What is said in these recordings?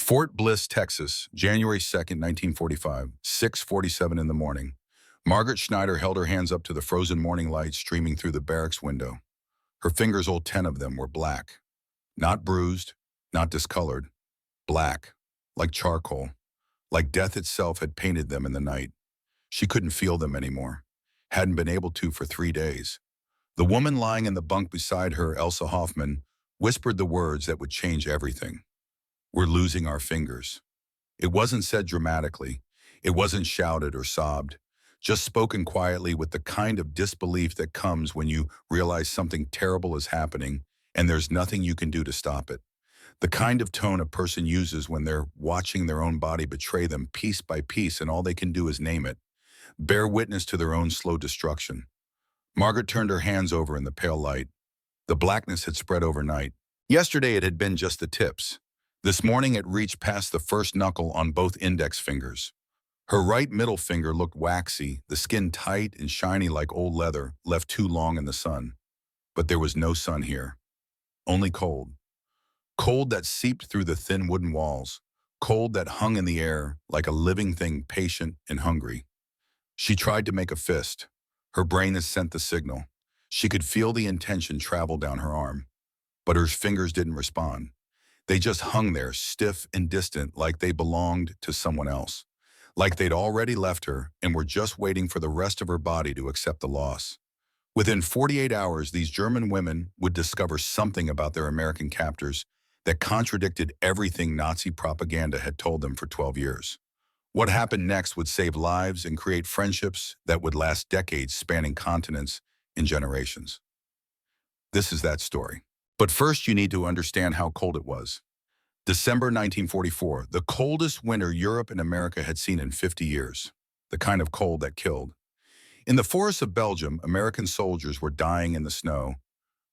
Fort Bliss, Texas, January 2nd, 1945, 6:47 in the morning. Margaret Schneider held her hands up to the frozen morning light streaming through the barracks window. Her fingers, all 10 of them, were black. Not bruised, not discolored. Black, like charcoal, like death itself had painted them in the night. She couldn't feel them anymore. Hadn't been able to for 3 days. The woman lying in the bunk beside her, Elsa Hoffman, whispered the words that would change everything. "We're losing our fingers." It wasn't said dramatically. It wasn't shouted or sobbed. Just spoken quietly with the kind of disbelief that comes when you realize something terrible is happening and there's nothing you can do to stop it. The kind of tone a person uses when they're watching their own body betray them piece by piece and all they can do is name it. Bear witness to their own slow destruction. Margaret turned her hands over in the pale light. The blackness had spread overnight. Yesterday it had been just the tips. This morning it reached past the first knuckle on both index fingers. Her right middle finger looked waxy, the skin tight and shiny like old leather, left too long in the sun. But there was no sun here. Only cold. Cold that seeped through the thin wooden walls. Cold that hung in the air like a living thing, patient and hungry. She tried to make a fist. Her brain had sent the signal. She could feel the intention travel down her arm. But her fingers didn't respond. They just hung there, stiff and distant, like they belonged to someone else. Like they'd already left her and were just waiting for the rest of her body to accept the loss. Within 48 hours, these German women would discover something about their American captors that contradicted everything Nazi propaganda had told them for 12 years. What happened next would save lives and create friendships that would last decades, spanning continents and generations. This is that story. But first, you need to understand how cold it was. December 1944, the coldest winter Europe and America had seen in 50 years. The kind of cold that killed. In the forests of Belgium, American soldiers were dying in the snow.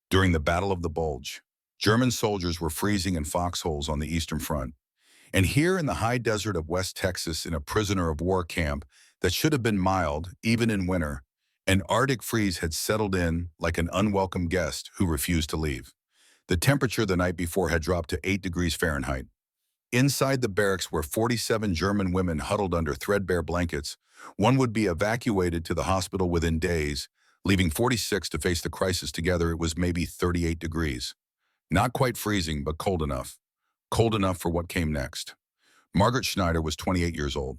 During the Battle of the Bulge, German soldiers were freezing in foxholes on the Eastern Front. And here in the high desert of West Texas, in a prisoner of war camp that should have been mild, even in winter, an Arctic freeze had settled in like an unwelcome guest who refused to leave. The temperature the night before had dropped to 8 degrees Fahrenheit. Inside the barracks were 47 German women huddled under threadbare blankets. One would be evacuated to the hospital within days, leaving 46 to face the crisis together. It was maybe 38 degrees. Not quite freezing, but cold enough. Cold enough for what came next. Margaret Schneider was 28 years old.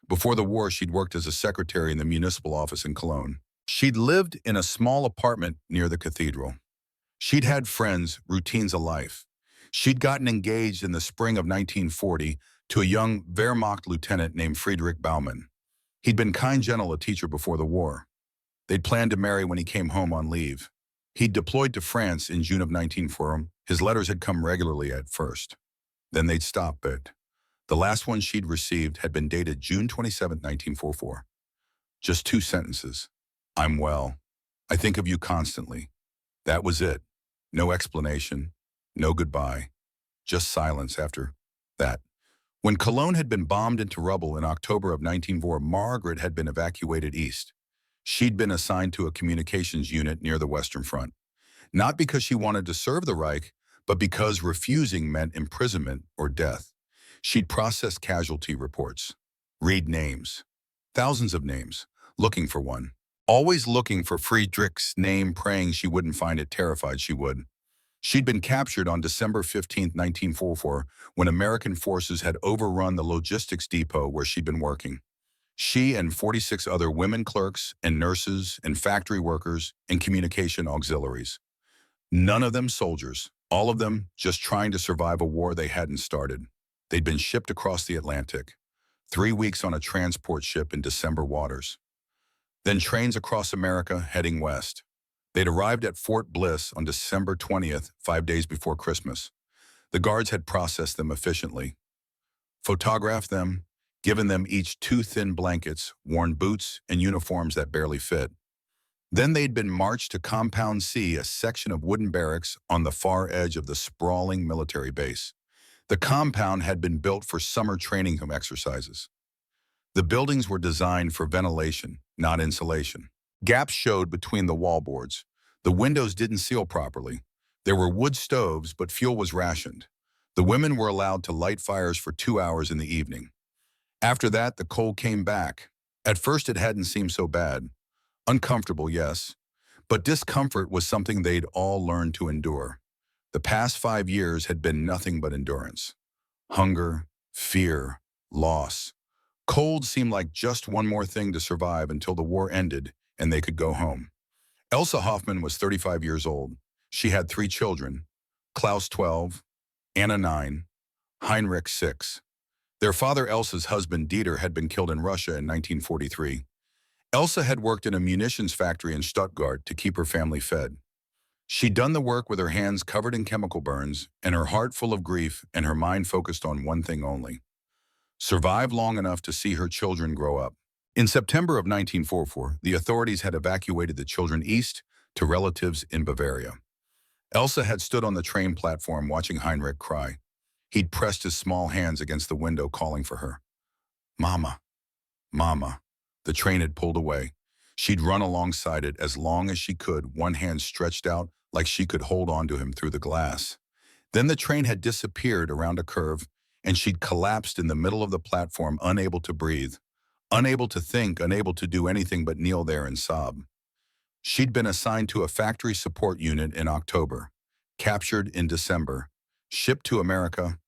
Before the war, she'd worked as a secretary in the municipal office in Cologne. She'd lived in a small apartment near the cathedral. She'd had friends, routines of life. She'd gotten engaged in the spring of 1940 to a young Wehrmacht lieutenant named Friedrich Baumann. He'd been kind, gentle, a teacher before the war. They'd planned to marry when he came home on leave. He'd deployed to France in June of 1940. His letters had come regularly at first. Then they'd stopped, but the last one she'd received had been dated June 27, 1944. Just 2 sentences. "I'm well. I think of you constantly." That was it. No explanation, no goodbye, just silence after that. When Cologne had been bombed into rubble in October of 1944, Margaret had been evacuated east. She'd been assigned to a communications unit near the Western Front. Not because she wanted to serve the Reich, but because refusing meant imprisonment or death. She'd process casualty reports, read names, thousands of names, looking for one. Always looking for Friedrich's name, praying she wouldn't find it, terrified she would. She'd been captured on December 15, 1944, when American forces had overrun the logistics depot where she'd been working. She and 46 other women clerks and nurses and factory workers and communication auxiliaries. None of them soldiers, all of them just trying to survive a war they hadn't started. They'd been shipped across the Atlantic, 3 weeks on a transport ship in December waters. Then trains across America heading west. They'd arrived at Fort Bliss on December 20th, 5 days before Christmas. The guards had processed them efficiently, photographed them, given them each 2 thin blankets, worn boots, and uniforms that barely fit. Then they'd been marched to Compound C, a section of wooden barracks on the far edge of the sprawling military base. The compound had been built for summer training exercises. The buildings were designed for ventilation, not insulation. Gaps showed between the wallboards. The windows didn't seal properly. There were wood stoves, but fuel was rationed. The women were allowed to light fires for 2 hours in the evening. After that, the cold came back. At first, it hadn't seemed so bad. Uncomfortable, yes, but discomfort was something they'd all learned to endure. The past 5 years had been nothing but endurance. Hunger, fear, loss. Cold seemed like just one more thing to survive until the war ended and they could go home. Elsa Hoffman was 35 years old. She had 3 children, Klaus 12, Anna 9, Heinrich 6. Their father Elsa's husband Dieter had been killed in Russia in 1943. Elsa had worked in a munitions factory in Stuttgart to keep her family fed. She'd done the work with her hands covered in chemical burns and her heart full of grief and her mind focused on one thing only: survive long enough to see her children grow up. In September of 1944, the authorities had evacuated the children east to relatives in Bavaria. Elsa had stood on the train platform watching Heinrich cry. He'd pressed his small hands against the window calling for her. Mama, Mama. The train had pulled away. She'd run alongside it as long as she could, one hand stretched out like she could hold on to him through the glass. Then the train had disappeared around a curve, and she'd collapsed in the middle of the platform, unable to breathe, unable to think, unable to do anything but kneel there and sob. She'd been assigned to a factory support unit in October, captured in December, shipped to America,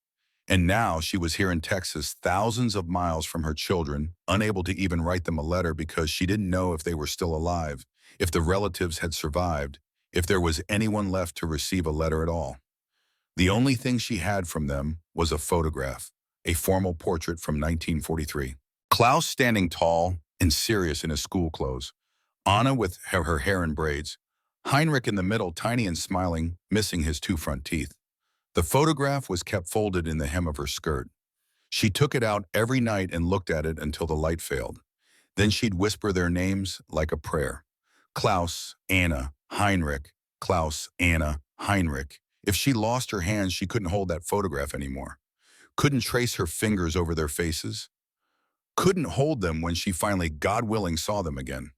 and now she was here in Texas, thousands of miles from her children, unable to even write them a letter because she didn't know if they were still alive, if the relatives had survived, if there was anyone left to receive a letter at all. The only thing she had from them was a photograph, a formal portrait from 1943. Klaus standing tall and serious in his school clothes, Anna with her hair in braids, Heinrich in the middle, tiny and smiling, missing his 2 front teeth. The photograph was kept folded in the hem of her skirt. She took it out every night and looked at it until the light failed. Then she'd whisper their names like a prayer. Klaus, Anna, Heinrich, Klaus, Anna, Heinrich. If she lost her hands, she couldn't hold that photograph anymore. Couldn't trace her fingers over their faces. Couldn't hold them when she finally, God willing, saw them again.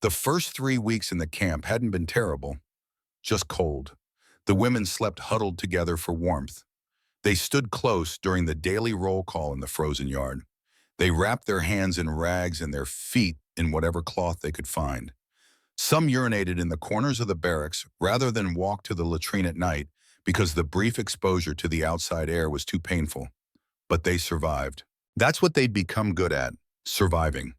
The first 3 weeks in the camp hadn't been terrible, just cold. The women slept huddled together for warmth. They stood close during the daily roll call in the frozen yard. They wrapped their hands in rags and their feet in whatever cloth they could find. Some urinated in the corners of the barracks rather than walk to the latrine at night because the brief exposure to the outside air was too painful. But they survived. That's what they'd become good at, surviving.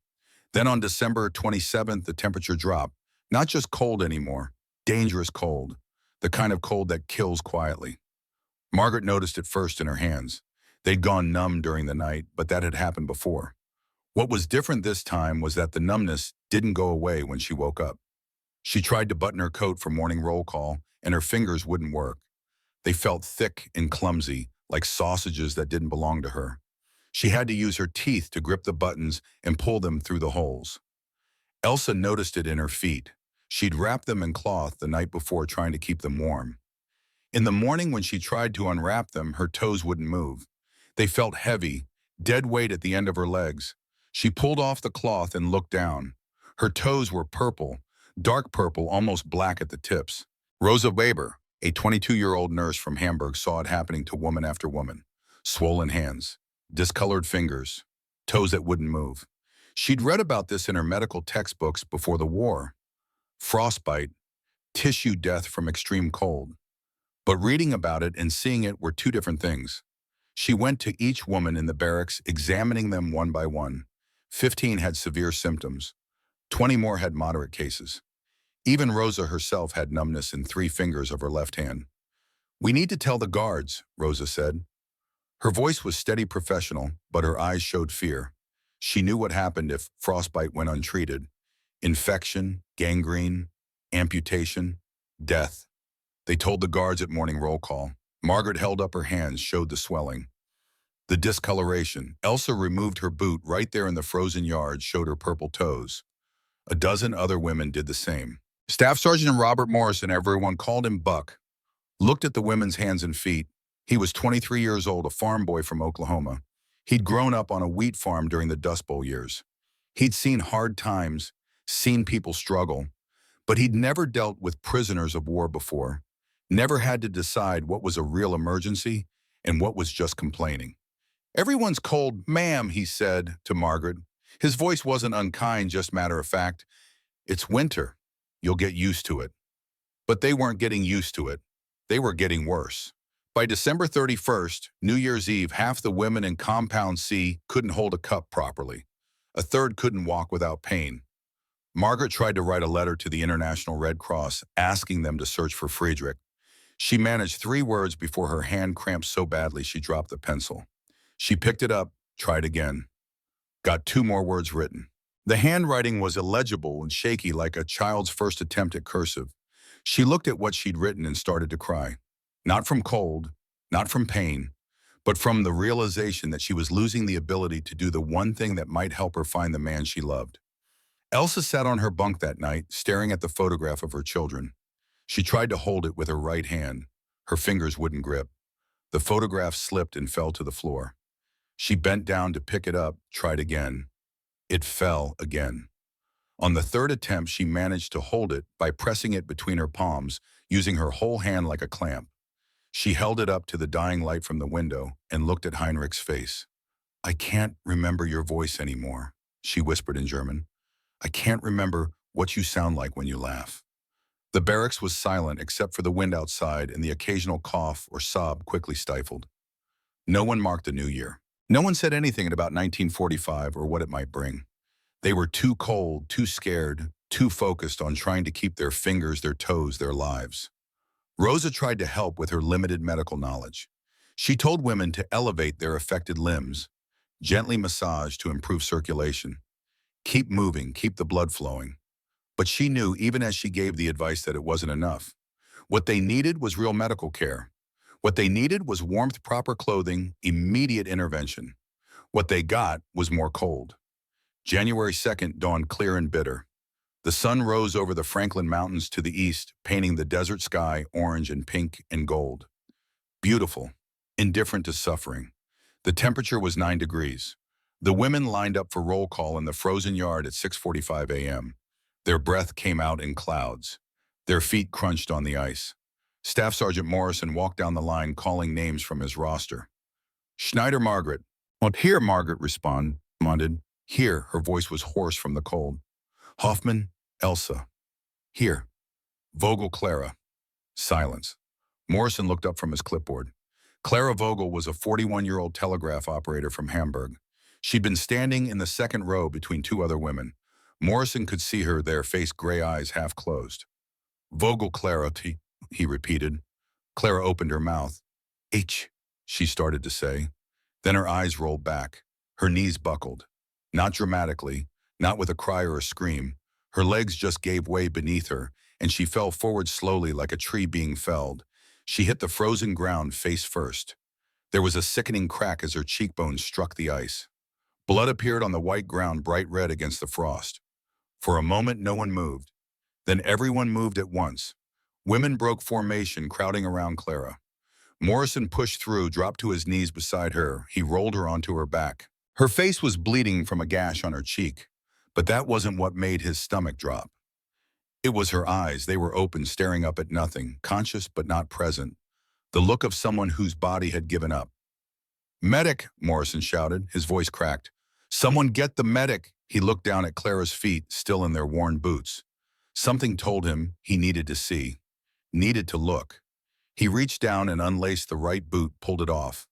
Then on December 27th, the temperature dropped. Not just cold anymore, dangerous cold. The kind of cold that kills quietly. Margaret noticed it first in her hands. They'd gone numb during the night, but that had happened before. What was different this time was that the numbness didn't go away when she woke up. She tried to button her coat for morning roll call, and her fingers wouldn't work. They felt thick and clumsy, like sausages that didn't belong to her. She had to use her teeth to grip the buttons and pull them through the holes. Elsa noticed it in her feet. She'd wrapped them in cloth the night before, trying to keep them warm. In the morning when she tried to unwrap them, her toes wouldn't move. They felt heavy, dead weight at the end of her legs. She pulled off the cloth and looked down. Her toes were purple, dark purple, almost black at the tips. Rosa Weber, a 22-year-old nurse from Hamburg, saw it happening to woman after woman. Swollen hands, discolored fingers, toes that wouldn't move. She'd read about this in her medical textbooks before the war. Frostbite, tissue death from extreme cold. But reading about it and seeing it were 2 different things. She went to each woman in the barracks, examining them one by one. 15 had severe symptoms. 20 more had moderate cases. Even Rosa herself had numbness in 3 fingers of her left hand. "We need to tell the guards," Rosa said. Her voice was steady, professional, but her eyes showed fear. She knew what happened if frostbite went untreated. Infection, gangrene, amputation, death. They told the guards at morning roll call. Margaret held up her hands, showed the swelling. The discoloration. Elsa removed her boot right there in the frozen yard, showed her purple toes. A dozen other women did the same. Staff Sergeant Robert Morrison, everyone called him Buck, looked at the women's hands and feet. He was 23 years old, a farm boy from Oklahoma. He'd grown up on a wheat farm during the Dust Bowl years. He'd seen hard times, seen people struggle, but he'd never dealt with prisoners of war before, never had to decide what was a real emergency and what was just complaining. "Everyone's cold, ma'am," he said to Margaret. His voice wasn't unkind, just matter of fact. "It's winter. You'll get used to it." But they weren't getting used to it. They were getting worse. By December 31st, New Year's Eve, half the women in Compound C couldn't hold a cup properly. A third couldn't walk without pain. Margaret tried to write a letter to the International Red Cross asking them to search for Friedrich. She managed 3 words before her hand cramped so badly she dropped the pencil. She picked it up, tried again. Got 2 more words written. The handwriting was illegible and shaky like a child's first attempt at cursive. She looked at what she'd written and started to cry. Not from cold, not from pain, but from the realization that she was losing the ability to do the one thing that might help her find the man she loved. Elsa sat on her bunk that night, staring at the photograph of her children. She tried to hold it with her right hand. Her fingers wouldn't grip. The photograph slipped and fell to the floor. She bent down to pick it up, tried again. It fell again. On the 3rd attempt, she managed to hold it by pressing it between her palms, using her whole hand like a clamp. She held it up to the dying light from the window and looked at Heinrich's face. "I can't remember your voice anymore," she whispered in German. "I can't remember what you sound like when you laugh." The barracks was silent except for the wind outside and the occasional cough or sob quickly stifled. No one marked the new year. No one said anything about 1945 or what it might bring. They were too cold, too scared, too focused on trying to keep their fingers, their toes, their lives. Rosa tried to help with her limited medical knowledge. She told women to elevate their affected limbs, gently massage to improve circulation. Keep moving, keep the blood flowing. But she knew, even as she gave the advice, that it wasn't enough. What they needed was real medical care. What they needed was warmth, proper clothing, immediate intervention. What they got was more cold. January 2nd dawned clear and bitter. The sun rose over the Franklin Mountains to the east, painting the desert sky orange and pink and gold. Beautiful, indifferent to suffering. The temperature was 9 degrees. The women lined up for roll call in the frozen yard at 6:45 a.m. Their breath came out in clouds. Their feet crunched on the ice. Staff Sergeant Morrison walked down the line calling names from his roster. "Schneider Margaret." "Well, here," Margaret responded. "Here," her voice was hoarse from the cold. "Hoffman, Elsa." "Here." "Vogel, Clara." Silence. Morrison looked up from his clipboard. Clara Vogel was a 41-year-old telegraph operator from Hamburg. She'd been standing in the second row between 2 other women. Morrison could see her, their face gray eyes half closed. "Vogel, Clara," he repeated. Clara opened her mouth. "H," she started to say. Then her eyes rolled back. Her knees buckled. Not dramatically, not with a cry or a scream. Her legs just gave way beneath her, and she fell forward slowly like a tree being felled. She hit the frozen ground face first. There was a sickening crack as her cheekbones struck the ice. Blood appeared on the white ground, bright red against the frost. For a moment, no one moved. Then everyone moved at once. Women broke formation, crowding around Clara. Morrison pushed through, dropped to his knees beside her. He rolled her onto her back. Her face was bleeding from a gash on her cheek, but that wasn't what made his stomach drop. It was her eyes. They were open, staring up at nothing, conscious but not present. The look of someone whose body had given up. "Medic!" Morrison shouted, his voice cracked. "Someone get the medic!" He looked down at Clara's feet, still in their worn boots. Something told him he needed to see, needed to look. He reached down and unlaced the right boot, pulled it off.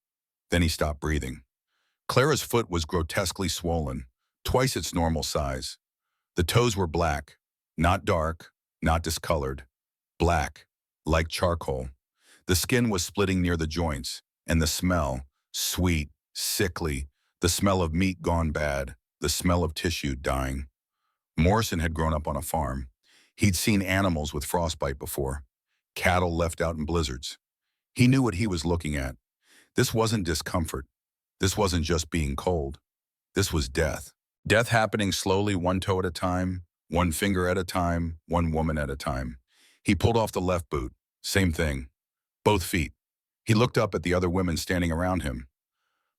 Then he stopped breathing. Clara's foot was grotesquely swollen, twice its normal size. The toes were black, not dark, not discolored. Black, like charcoal. The skin was splitting near the joints, and the smell, sweet, sickly, the smell of meat gone bad, the smell of tissue dying. Morrison had grown up on a farm. He'd seen animals with frostbite before, cattle left out in blizzards. He knew what he was looking at. This wasn't discomfort. This wasn't just being cold. This was death. Death happening slowly, one toe at a time, one finger at a time, one woman at a time. He pulled off the left boot. Same thing. Both feet. He looked up at the other women standing around him.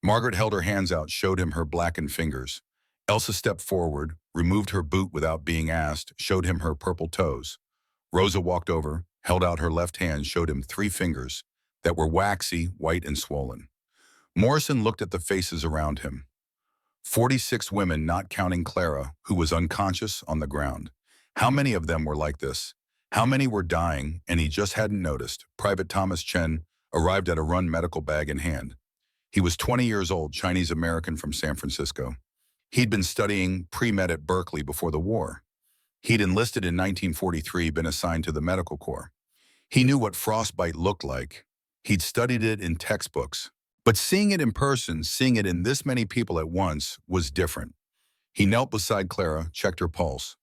Margaret held her hands out, showed him her blackened fingers. Elsa stepped forward, removed her boot without being asked, showed him her purple toes. Rosa walked over, held out her left hand, showed him 3 fingers, that were waxy, white, and swollen. Morrison looked at the faces around him. 46 women, not counting Clara, who was unconscious on the ground. How many of them were like this? How many were dying, and he just hadn't noticed? Private Thomas Chen arrived at a run medical bag in hand. He was 20 years old, Chinese-American from San Francisco. He'd been studying pre-med at Berkeley before the war. He'd enlisted in 1943, been assigned to the medical corps. He knew what frostbite looked like. He'd studied it in textbooks. But seeing it in person, seeing it in this many people at once, was different. He knelt beside Clara, checked her pulse.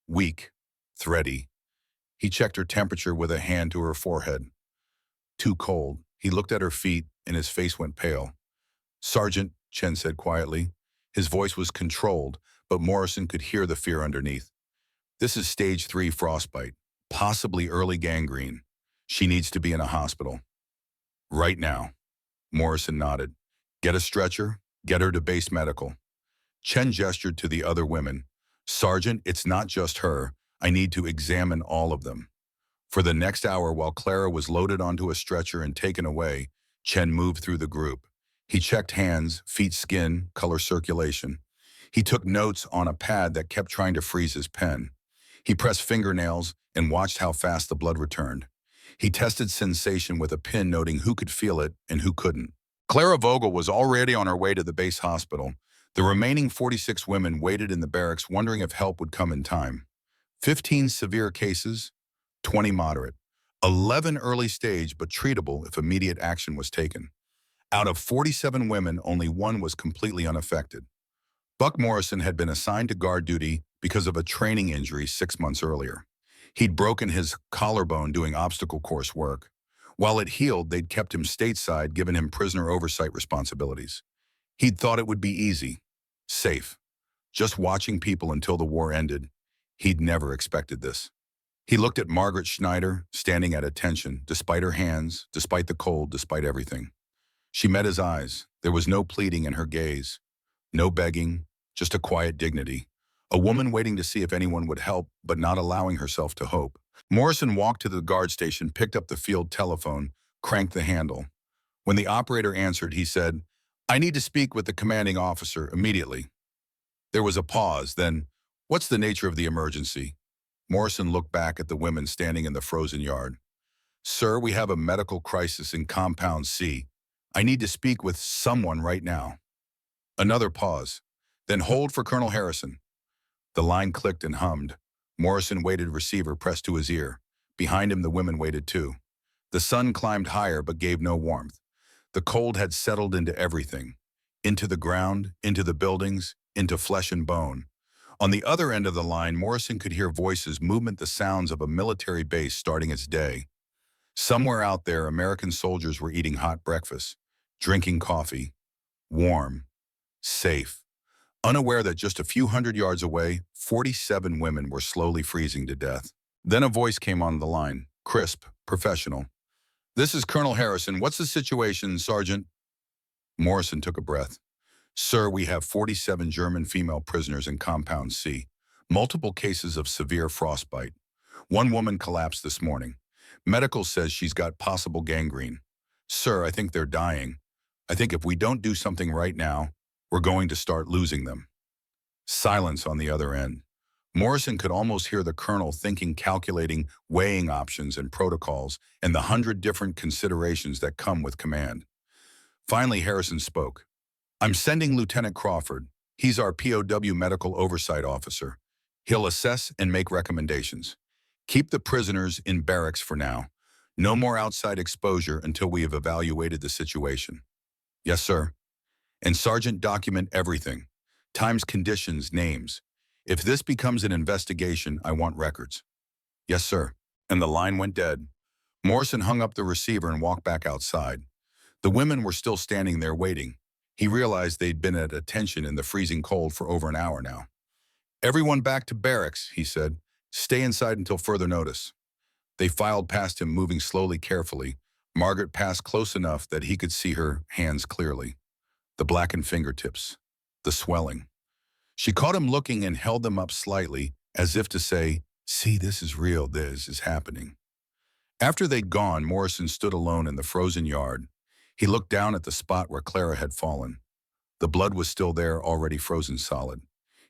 Weak, thready. He checked her temperature with a hand to her forehead. Too cold. He looked at her feet, and his face went pale. "Sergeant," Chen said quietly. His voice was controlled, but Morrison could hear the fear underneath. "This is stage 3 frostbite, possibly early gangrene. She needs to be in a hospital. Right now." Morrison nodded. "Get a stretcher, get her to base medical." Chen gestured to the other women. "Sergeant, it's not just her. I need to examine all of them." For the next hour, while Clara was loaded onto a stretcher and taken away, Chen moved through the group. He checked hands, feet, skin, color circulation. He took notes on a pad that kept trying to freeze his pen. He pressed fingernails and watched how fast the blood returned. He tested sensation with a pin, noting who could feel it and who couldn't. Clara Vogel was already on her way to the base hospital. The remaining 46 women waited in the barracks, wondering if help would come in time. 15 severe cases, 20 moderate, 11 early stage but treatable if immediate action was taken. Out of 47 women, only 1 was completely unaffected. Buck Morrison had been assigned to guard duty because of a training injury 6 months earlier. He'd broken his collarbone doing obstacle course work. While it healed, they'd kept him stateside, given him prisoner oversight responsibilities. He'd thought it would be easy, safe, just watching people until the war ended. He'd never expected this. He looked at Margaret Schneider, standing at attention, despite her hands, despite the cold, despite everything. She met his eyes. There was no pleading in her gaze, no begging, just a quiet dignity. A woman waiting to see if anyone would help, but not allowing herself to hope. Morrison walked to the guard station, picked up the field telephone, cranked the handle. When the operator answered, he said, "I need to speak with the commanding officer immediately." There was a pause, then, "What's the nature of the emergency?" Morrison looked back at the women standing in the frozen yard. "Sir, we have a medical crisis in Compound C. I need to speak with someone right now." Another pause. "Then hold for Colonel Harrison." The line clicked and hummed. Morrison waited, receiver pressed to his ear. Behind him, the women waited too. The sun climbed higher but gave no warmth. The cold had settled into everything. Into the ground, into the buildings, into flesh and bone. On the other end of the line, Morrison could hear voices, movement, the sounds of a military base starting its day. Somewhere out there, American soldiers were eating hot breakfast, drinking coffee, warm, safe. Unaware that just a few hundred yards away, 47 women were slowly freezing to death. Then a voice came on the line, crisp, professional. "This is Colonel Harrison. What's the situation, Sergeant?" Morrison took a breath. "Sir, we have 47 German female prisoners in Compound C. Multiple cases of severe frostbite. 1 woman collapsed this morning. Medical says she's got possible gangrene. Sir, I think they're dying. I think if we don't do something right now, we're going to start losing them." Silence on the other end. Morrison could almost hear the colonel thinking, calculating, weighing options and protocols, and the 100 different considerations that come with command. Finally, Harrison spoke. "I'm sending Lieutenant Crawford. He's our POW medical oversight officer. He'll assess and make recommendations. Keep the prisoners in barracks for now. No more outside exposure until we have evaluated the situation." "Yes, sir." "And Sergeant, document everything. Times, conditions, names. If this becomes an investigation, I want records." "Yes, sir." And the line went dead. Morrison hung up the receiver and walked back outside. The women were still standing there waiting. He realized they'd been at attention in the freezing cold for over an hour now. "Everyone back to barracks," he said. "Stay inside until further notice." They filed past him, moving slowly, carefully. Margaret passed close enough that he could see her hands clearly. The blackened fingertips. The swelling. She caught him looking and held them up slightly, as if to say, "See, this is real, this is happening." After they'd gone, Morrison stood alone in the frozen yard. He looked down at the spot where Clara had fallen. The blood was still there, already frozen solid.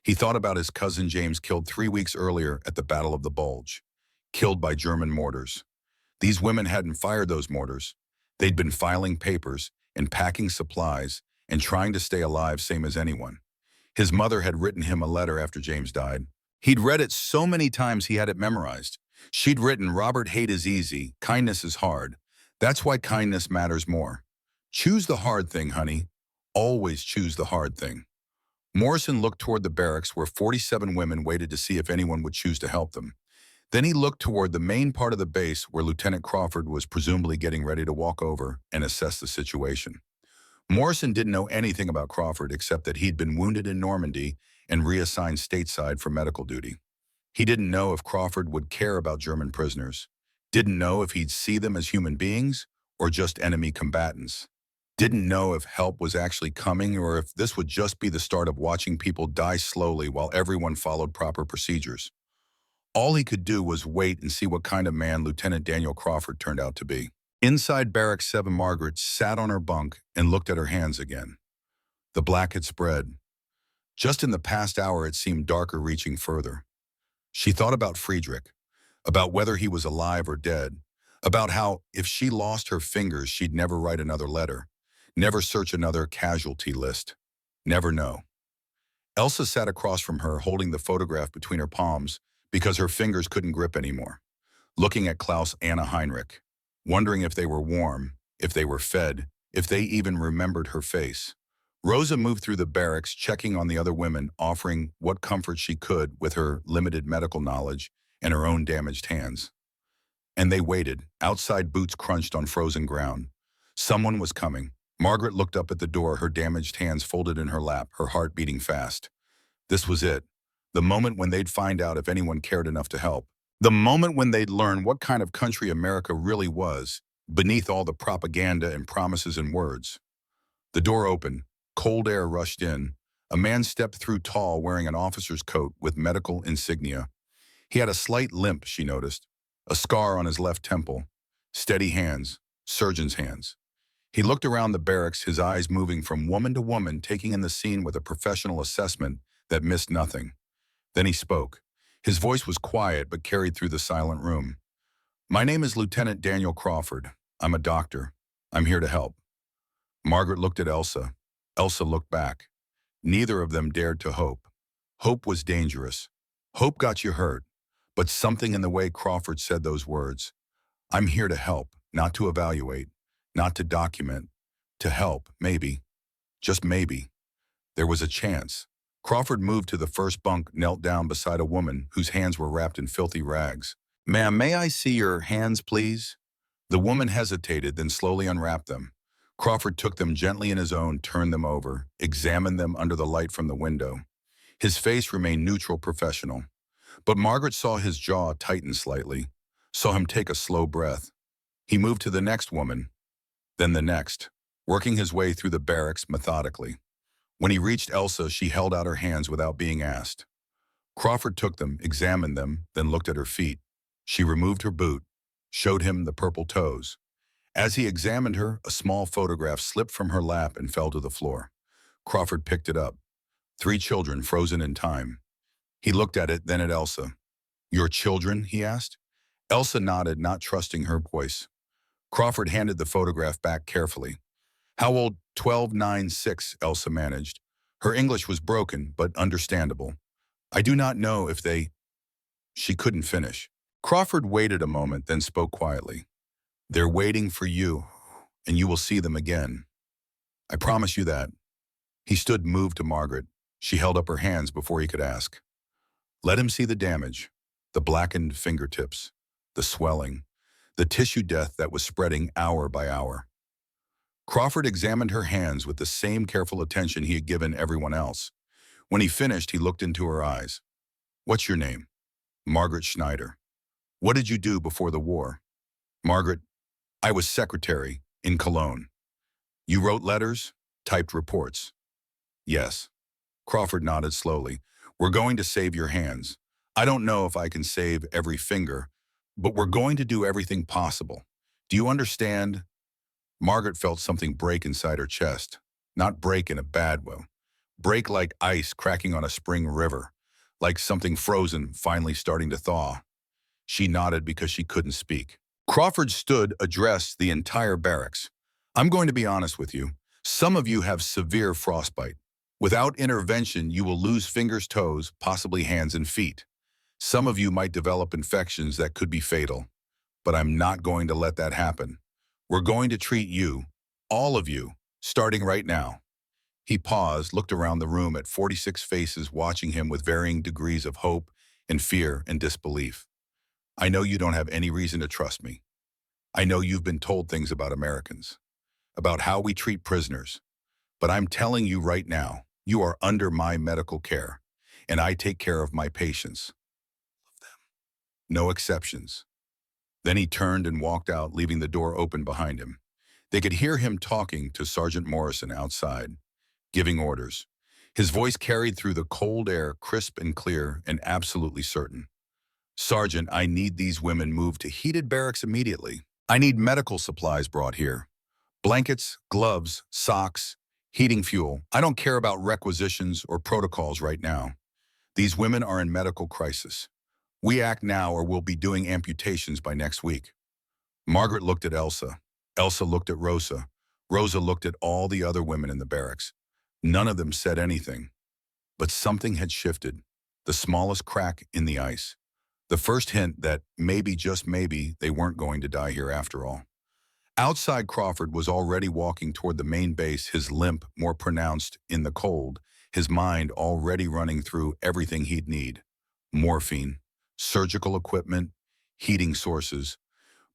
He thought about his cousin James, killed 3 weeks earlier at the Battle of the Bulge, killed by German mortars. These women hadn't fired those mortars. They'd been filing papers and packing supplies and trying to stay alive, same as anyone. His mother had written him a letter after James died. He'd read it so many times he had it memorized. She'd written, "Robert, hate is easy, kindness is hard. That's why kindness matters more. Choose the hard thing, honey. Always choose the hard thing." Morrison looked toward the barracks where 47 women waited to see if anyone would choose to help them. Then he looked toward the main part of the base where Lieutenant Crawford was presumably getting ready to walk over and assess the situation. Morrison didn't know anything about Crawford except that he'd been wounded in Normandy and reassigned stateside for medical duty. He didn't know if Crawford would care about German prisoners, didn't know if he'd see them as human beings or just enemy combatants, didn't know if help was actually coming or if this would just be the start of watching people die slowly while everyone followed proper procedures. All he could do was wait and see what kind of man Lieutenant Daniel Crawford turned out to be. Inside Barracks 7, Margaret sat on her bunk and looked at her hands again. The black had spread. Just in the past hour, it seemed darker, reaching further. She thought about Friedrich, about whether he was alive or dead, about how if she lost her fingers, she'd never write another letter, never search another casualty list, never know. Elsa sat across from her, holding the photograph between her palms because her fingers couldn't grip anymore, looking at Klaus Anna Heinrich, wondering if they were warm, if they were fed, if they even remembered her face. Rosa moved through the barracks, checking on the other women, offering what comfort she could with her limited medical knowledge and her own damaged hands. And they waited. Outside, boots crunched on frozen ground. Someone was coming. Margaret looked up at the door, her damaged hands folded in her lap, her heart beating fast. This was it. The moment when they'd find out if anyone cared enough to help. The moment when they'd learn what kind of country America really was, beneath all the propaganda and promises and words. The door opened. Cold air rushed in. A man stepped through, tall, wearing an officer's coat with medical insignia. He had a slight limp, she noticed, a scar on his left temple. Steady hands, surgeon's hands. He looked around the barracks, his eyes moving from woman to woman, taking in the scene with a professional assessment that missed nothing. Then he spoke. His voice was quiet but carried through the silent room. "My name is Lieutenant Daniel Crawford. I'm a doctor. I'm here to help." Margaret looked at Elsa. Elsa looked back. Neither of them dared to hope. Hope was dangerous. Hope got you hurt. But something in the way Crawford said those words, "I'm here to help, not to evaluate, not to document, to help, maybe, just maybe." There was a chance. Crawford moved to the first bunk, knelt down beside a woman whose hands were wrapped in filthy rags. "Ma'am, may I see your hands, please?" The woman hesitated, then slowly unwrapped them. Crawford took them gently in his own, turned them over, examined them under the light from the window. His face remained neutral, professional. But Margaret saw his jaw tighten slightly, saw him take a slow breath. He moved to the next woman, then the next, working his way through the barracks methodically. When he reached Elsa, she held out her hands without being asked. Crawford took them, examined them, then looked at her feet. She removed her boot, showed him the purple toes. As he examined her, a small photograph slipped from her lap and fell to the floor. Crawford picked it up. 3 children frozen in time. He looked at it, then at Elsa. "Your children?" he asked. Elsa nodded, not trusting her voice. Crawford handed the photograph back carefully. "How old?" 12, 9, 6, Elsa managed. Her English was broken, but understandable. "I do not know if they—" She couldn't finish. Crawford waited a moment, then spoke quietly. "They're waiting for you, and you will see them again. I promise you that." He stood, moved to Margaret. She held up her hands before he could ask. Let him see the damage, the blackened fingertips, the swelling, the tissue death that was spreading hour by hour. Crawford examined her hands with the same careful attention he had given everyone else. When he finished, he looked into her eyes. "What's your name?" "Margaret Schneider." "What did you do before the war?" "Margaret, I was secretary in Cologne." "You wrote letters, typed reports?" "Yes." Crawford nodded slowly. "We're going to save your hands. I don't know if I can save every finger, But we're going to do everything possible. Do you understand? Margaret felt something break inside her chest. Not break in a bad way. Break like ice cracking on a spring river. Like something frozen finally starting to thaw. She nodded because she couldn't speak. Crawford stood, addressed the entire barracks. I'm going to be honest with you. Some of you have severe frostbite. Without intervention, you will lose fingers, toes, possibly hands and feet. Some of you might develop infections that could be fatal. But I'm not going to let that happen. We're going to treat you, all of you, starting right now. He paused, looked around the room at 46 faces watching him with varying degrees of hope and fear and disbelief. I know you don't have any reason to trust me. I know you've been told things about Americans, about how we treat prisoners. But I'm telling you right now, you are under my medical care, and I take care of my patients. No exceptions. Then he turned and walked out, leaving the door open behind him. They could hear him talking to Sergeant Morrison outside, giving orders. His voice carried through the cold air, crisp and clear and absolutely certain. Sergeant, I need these women moved to heated barracks immediately. I need medical supplies brought here. Blankets, gloves, socks, heating fuel. I don't care about requisitions or protocols right now. These women are in medical crisis. We act now or we'll be doing amputations by next week. Margaret looked at Elsa. Elsa looked at Rosa. Rosa looked at all the other women in the barracks. None of them said anything. But something had shifted. The smallest crack in the ice. The first hint that maybe, just maybe, they weren't going to die here after all. Outside, Crawford was already walking toward the main base, his limp more pronounced in the cold, his mind already running through everything he'd need. Morphine, surgical equipment, heating sources,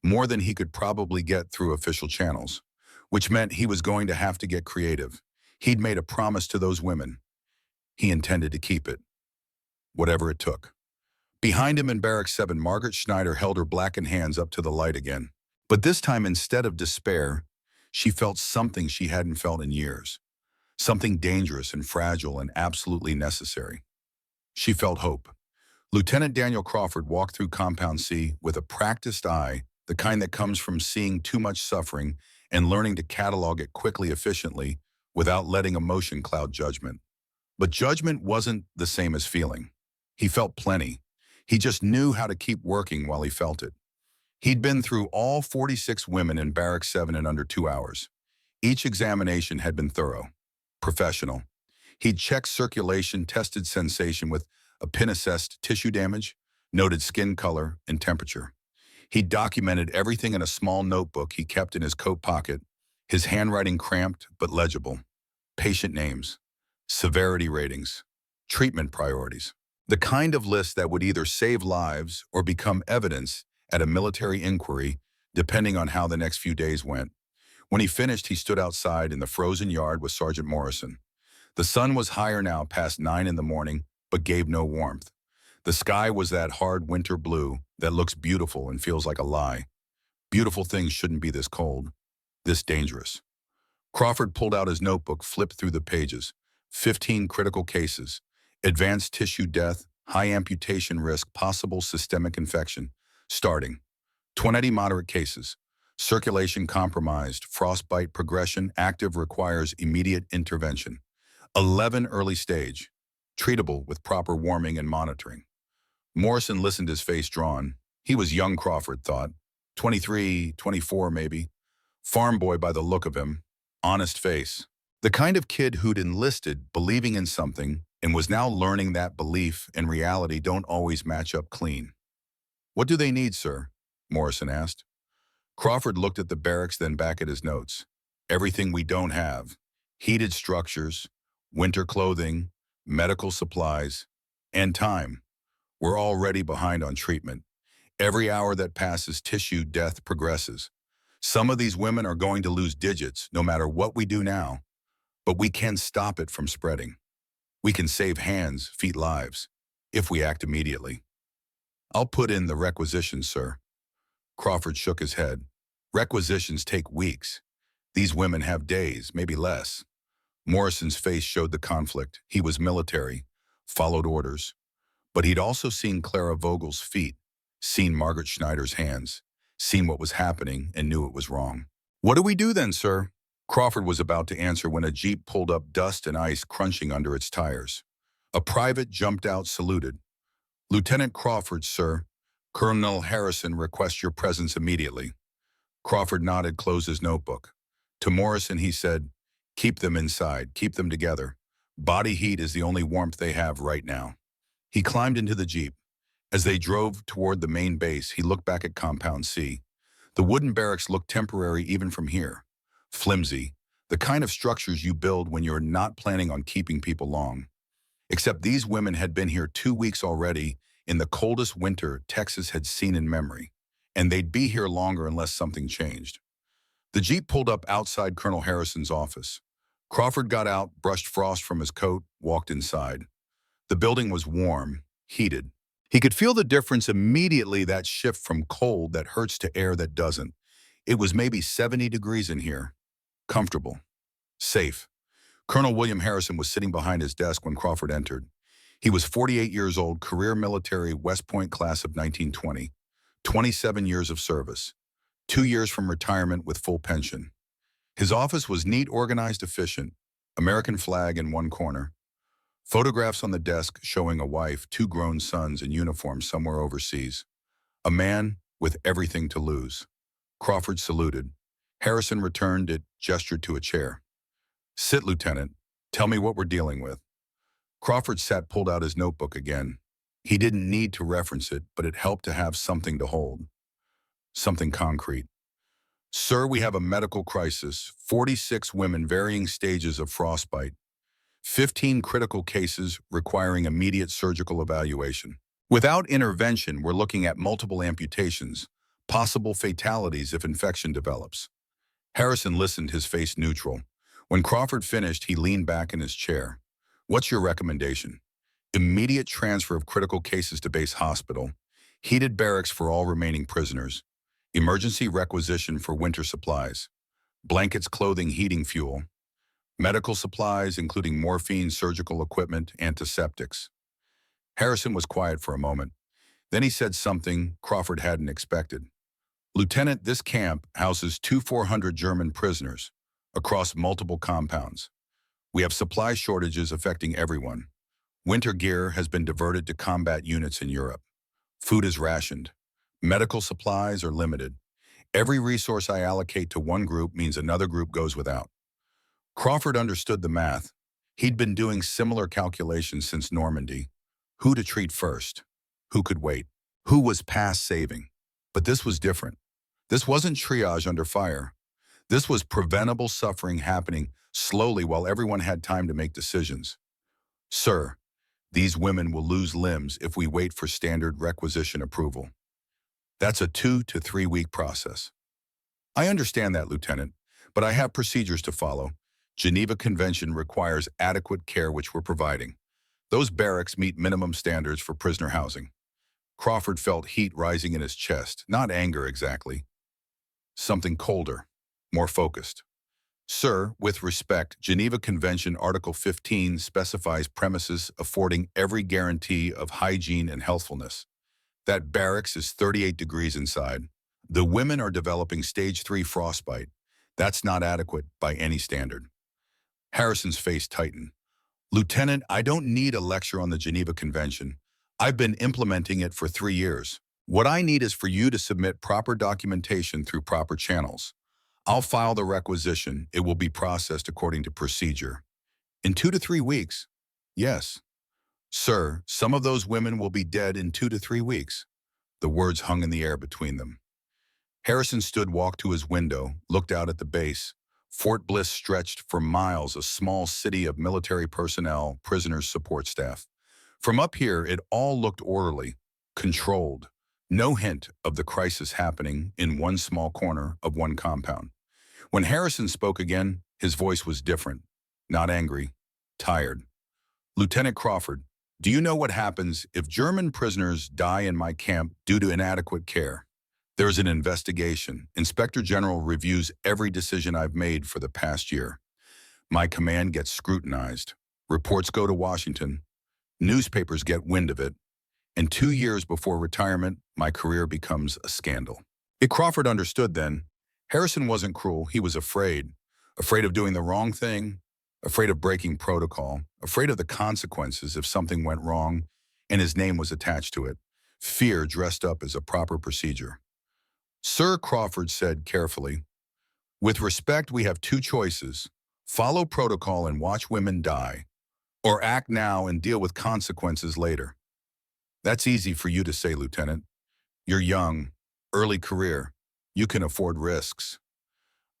more than he could probably get through official channels, which meant he was going to have to get creative. He'd made a promise to those women. He intended to keep it, whatever it took. Behind him in Barrack 7, Margaret Schneider held her blackened hands up to the light again. But this time, instead of despair, she felt something she hadn't felt in years. Something dangerous and fragile and absolutely necessary. She felt hope. Lieutenant Daniel Crawford walked through Compound C with a practiced eye, the kind that comes from seeing too much suffering and learning to catalog it quickly, efficiently, without letting emotion cloud judgment. But judgment wasn't the same as feeling. He felt plenty. He just knew how to keep working while he felt it. He'd been through all 46 women in Barrack 7 in under 2 hours. Each examination had been thorough, professional. He'd checked circulation, tested sensation with a pin-assessed tissue damage, noted skin color and temperature. He documented everything in a small notebook he kept in his coat pocket, his handwriting cramped but legible. Patient names, severity ratings, treatment priorities. The kind of list that would either save lives or become evidence at a military inquiry, depending on how the next few days went. When he finished, he stood outside in the frozen yard with Sergeant Morrison. The sun was higher now, past 9 in the morning, but gave no warmth. The sky was that hard winter blue that looks beautiful and feels like a lie. Beautiful things shouldn't be this cold, this dangerous. Crawford pulled out his notebook, flipped through the pages. 15 critical cases. Advanced tissue death, high amputation risk, possible systemic infection. Starting. 20 moderate cases. Circulation compromised, frostbite progression, active, requires immediate intervention. 11 early stage. Treatable with proper warming and monitoring. Morrison listened, his face drawn. He was young, Crawford thought. 23, 24 maybe. Farm boy by the look of him. Honest face. The kind of kid who'd enlisted believing in something and was now learning that belief and reality don't always match up clean. What do they need, sir? Morrison asked. Crawford looked at the barracks, then back at his notes. Everything we don't have. Heated structures, winter clothing, medical supplies, and time. We're already behind on treatment. Every hour that passes, tissue death progresses. Some of these women are going to lose digits no matter what we do now. But we can stop it from spreading. We can save hands, feet, lives, if we act immediately. I'll put in the requisitions, sir. Crawford shook his head. Requisitions take weeks. These women have days, maybe less. Morrison's face showed the conflict. He was military, followed orders. But he'd also seen Clara Vogel's feet, seen Margaret Schneider's hands, seen what was happening, and knew it was wrong. "What do we do then, sir?" Crawford was about to answer when a jeep pulled up, dust and ice crunching under its tires. A private jumped out, saluted. "Lieutenant Crawford, sir. Colonel Harrison requests your presence immediately." Crawford nodded, closed his notebook. To Morrison, he said, "Keep them inside, keep them together. Body heat is the only warmth they have right now." He climbed into the jeep. As they drove toward the main base, he looked back at Compound C. The wooden barracks looked temporary even from here. Flimsy, the kind of structures you build when you're not planning on keeping people long. Except these women had been here 2 weeks already, in the coldest winter Texas had seen in memory, and they'd be here longer unless something changed. The jeep pulled up outside Colonel Harrison's office. Crawford got out, brushed frost from his coat, walked inside. The building was warm, heated. He could feel the difference immediately, that shift from cold that hurts to air that doesn't. It was maybe 70 degrees in here. Comfortable. Safe. Colonel William Harrison was sitting behind his desk when Crawford entered. He was 48 years old, career military, West Point class of 1920, 27 years of service, 2 years from retirement with full pension. His office was neat, organized, efficient, American flag in one corner. Photographs on the desk showing a wife, 2 grown sons in uniform somewhere overseas. A man with everything to lose. Crawford saluted. Harrison returned it, gestured to a chair. "Sit, Lieutenant. Tell me what we're dealing with." Crawford sat, pulled out his notebook again. He didn't need to reference it, but it helped to have something to hold. Something concrete. "Sir, we have a medical crisis. 46 women, varying stages of frostbite. 15 critical cases requiring immediate surgical evaluation. Without intervention, we're looking at multiple amputations, possible fatalities if infection develops." Harrison listened, his face neutral. When Crawford finished, he leaned back in his chair. "What's your recommendation?" "Immediate transfer of critical cases to base hospital. Heated barracks for all remaining prisoners. Emergency requisition for winter supplies. Blankets, clothing, heating fuel. Medical supplies, including morphine, surgical equipment, antiseptics." Harrison was quiet for a moment. Then he said something Crawford hadn't expected. "Lieutenant, this camp houses 400 German prisoners across multiple compounds. We have supply shortages affecting everyone. Winter gear has been diverted to combat units in Europe. Food is rationed. Medical supplies are limited. Every resource I allocate to one group means another group goes without." Crawford understood the math. He'd been doing similar calculations since Normandy. Who to treat first? Who could wait? Who was past saving? But this was different. This wasn't triage under fire. This was preventable suffering happening slowly while everyone had time to make decisions. "Sir, these women will lose limbs if we wait for standard requisition approval. That's a 2 to 3 week process." "I understand that, Lieutenant, but I have procedures to follow. Geneva Convention requires adequate care, which we're providing. Those barracks meet minimum standards for prisoner housing." Crawford felt heat rising in his chest, not anger exactly. Something colder, more focused. "Sir, with respect, Geneva Convention Article 15 specifies premises affording every guarantee of hygiene and healthfulness. That barracks is 38 degrees inside. The women are developing stage 3 frostbite. That's not adequate by any standard." Harrison's face tightened. "Lieutenant, I don't need a lecture on the Geneva Convention. I've been implementing it for 3 years. What I need is for you to submit proper documentation through proper channels. I'll file the requisition. It will be processed according to procedure. In 2 to 3 weeks? Yes. Sir, some of those women will be dead in 2 to 3 weeks." The words hung in the air between them. Harrison stood, walked to his window, looked out at the base. Fort Bliss stretched for miles, a small city of military personnel, prisoners, support staff. From up here, it all looked orderly, controlled. No hint of the crisis happening in one small corner of one compound. When Harrison spoke again, his voice was different, not angry, tired. "Lieutenant Crawford, do you know what happens if German prisoners die in my camp due to inadequate care? There's an investigation. Inspector General reviews every decision I've made for the past year. My command gets scrutinized. Reports go to Washington. Newspapers get wind of it. And 2 years before retirement, my career becomes a scandal. If Crawford understood then, Harrison wasn't cruel, he was afraid. Afraid of doing the wrong thing, afraid of breaking protocol, afraid of the consequences if something went wrong and his name was attached to it. Fear dressed up as a proper procedure. Sir, Crawford said carefully, with respect, we have two choices. Follow protocol and watch women die, or act now and deal with consequences later. That's easy for you to say, Lieutenant. You're young, early career. You can afford risks.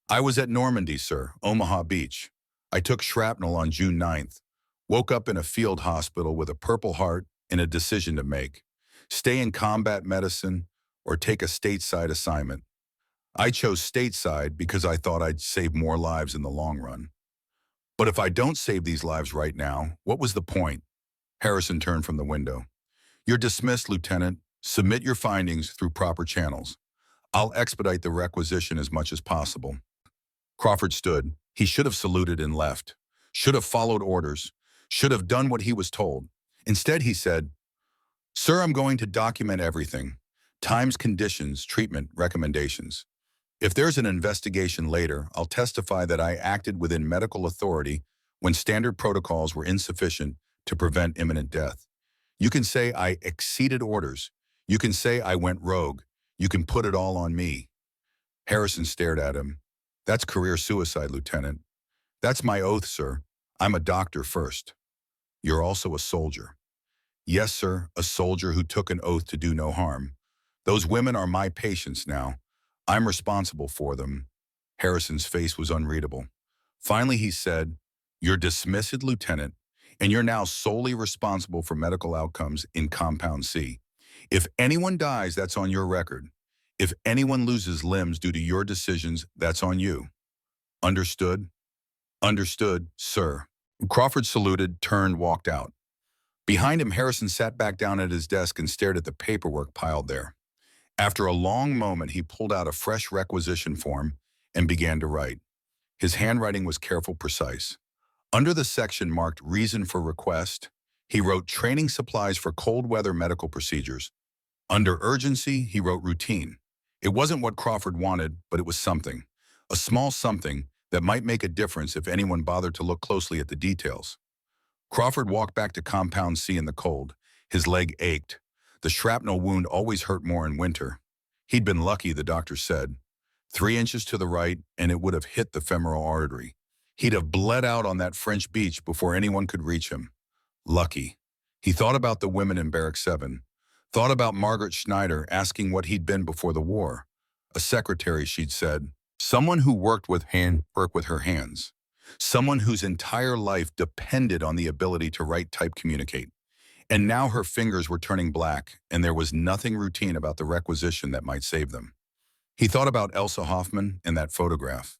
I was at Normandy, sir, Omaha Beach. I took shrapnel on June 9th. Woke up in a field hospital with a Purple Heart and a decision to make. Stay in combat medicine or take a stateside assignment. I chose stateside because I thought I'd save more lives in the long run. But if I don't save these lives right now, what was the point? Harrison turned from the window. You're dismissed, Lieutenant. Submit your findings through proper channels. I'll expedite the requisition as much as possible. Crawford stood. He should have saluted and left. Should have followed orders. Should have done what he was told. Instead, he said, Sir, I'm going to document everything. Times, conditions, treatment, recommendations. If there's an investigation later, I'll testify that I acted within medical authority when standard protocols were insufficient to prevent imminent death. You can say I exceeded orders. You can say I went rogue. You can put it all on me. Harrison stared at him. That's career suicide, Lieutenant. That's my oath, sir. I'm a doctor first. You're also a soldier. Yes, sir, a soldier who took an oath to do no harm. Those women are my patients now. I'm responsible for them. Harrison's face was unreadable. Finally, he said, You're dismissed, Lieutenant, and you're now solely responsible for medical outcomes in Compound C. If anyone dies, that's on your record. If anyone loses limbs due to your decisions, that's on you. Understood? Understood, sir. Crawford saluted, turned, walked out. Behind him, Harrison sat back down at his desk and stared at the paperwork piled there. After a long moment, he pulled out a fresh requisition form and began to write. His handwriting was careful, precise. Under the section marked Reason for Request, he wrote Training Supplies for Cold Weather Medical Procedures. Under Urgency, he wrote Routine. It wasn't what Crawford wanted, but it was something. A small something that might make a difference if anyone bothered to look closely at the details. Crawford walked back to Compound C in the cold. His leg ached. The shrapnel wound always hurt more in winter. He'd been lucky, the doctor said. 3 inches to the right, and it would have hit the femoral artery. He'd have bled out on that French beach before anyone could reach him. Lucky. He thought about the women in Barrack 7. Thought about Margaret Schneider asking what he'd been before the war. A secretary, she'd said. Someone who worked with her hands. Someone whose entire life depended on the ability to write, type, communicate. And now her fingers were turning black, and there was nothing routine about the requisition that might save them. He thought about Elsa Hoffman and that photograph.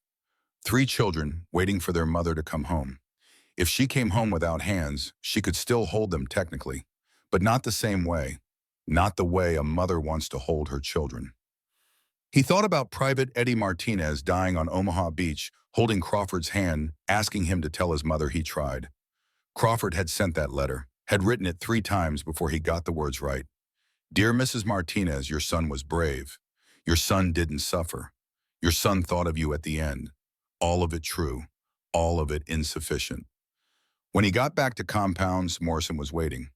3 children waiting for their mother to come home. If she came home without hands, she could still hold them technically, but not the same way. Not the way a mother wants to hold her children. He thought about Private Eddie Martinez dying on Omaha Beach, holding Crawford's hand, asking him to tell his mother he tried. Crawford had sent that letter, had written it 3 times before he got the words right. Dear Mrs. Martinez, your son was brave. Your son didn't suffer. Your son thought of you at the end. All of it true, all of it insufficient. When he got back to compounds, Morrison was waiting.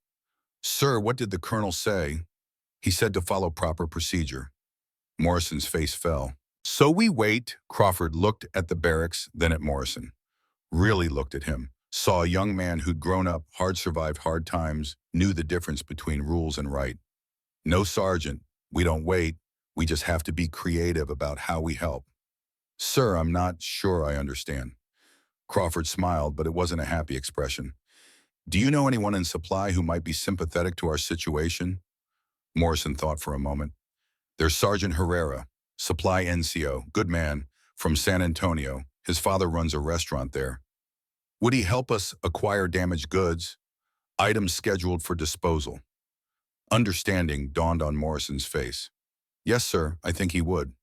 Sir, what did the colonel say? He said to follow proper procedure. Morrison's face fell. So we wait. Crawford looked at the barracks, then at Morrison. Really looked at him. Saw a young man who'd grown up, hard survived hard times, knew the difference between rules and right. No, Sergeant, we don't wait. We just have to be creative about how we help. Sir, I'm not sure I understand. Crawford smiled, but it wasn't a happy expression. Do you know anyone in supply who might be sympathetic to our situation? Morrison thought for a moment. There's Sergeant Herrera, Supply NCO, good man, from San Antonio. His father runs a restaurant there. Would he help us acquire damaged goods? Items scheduled for disposal. Understanding dawned on Morrison's face. Yes, sir, I think he would.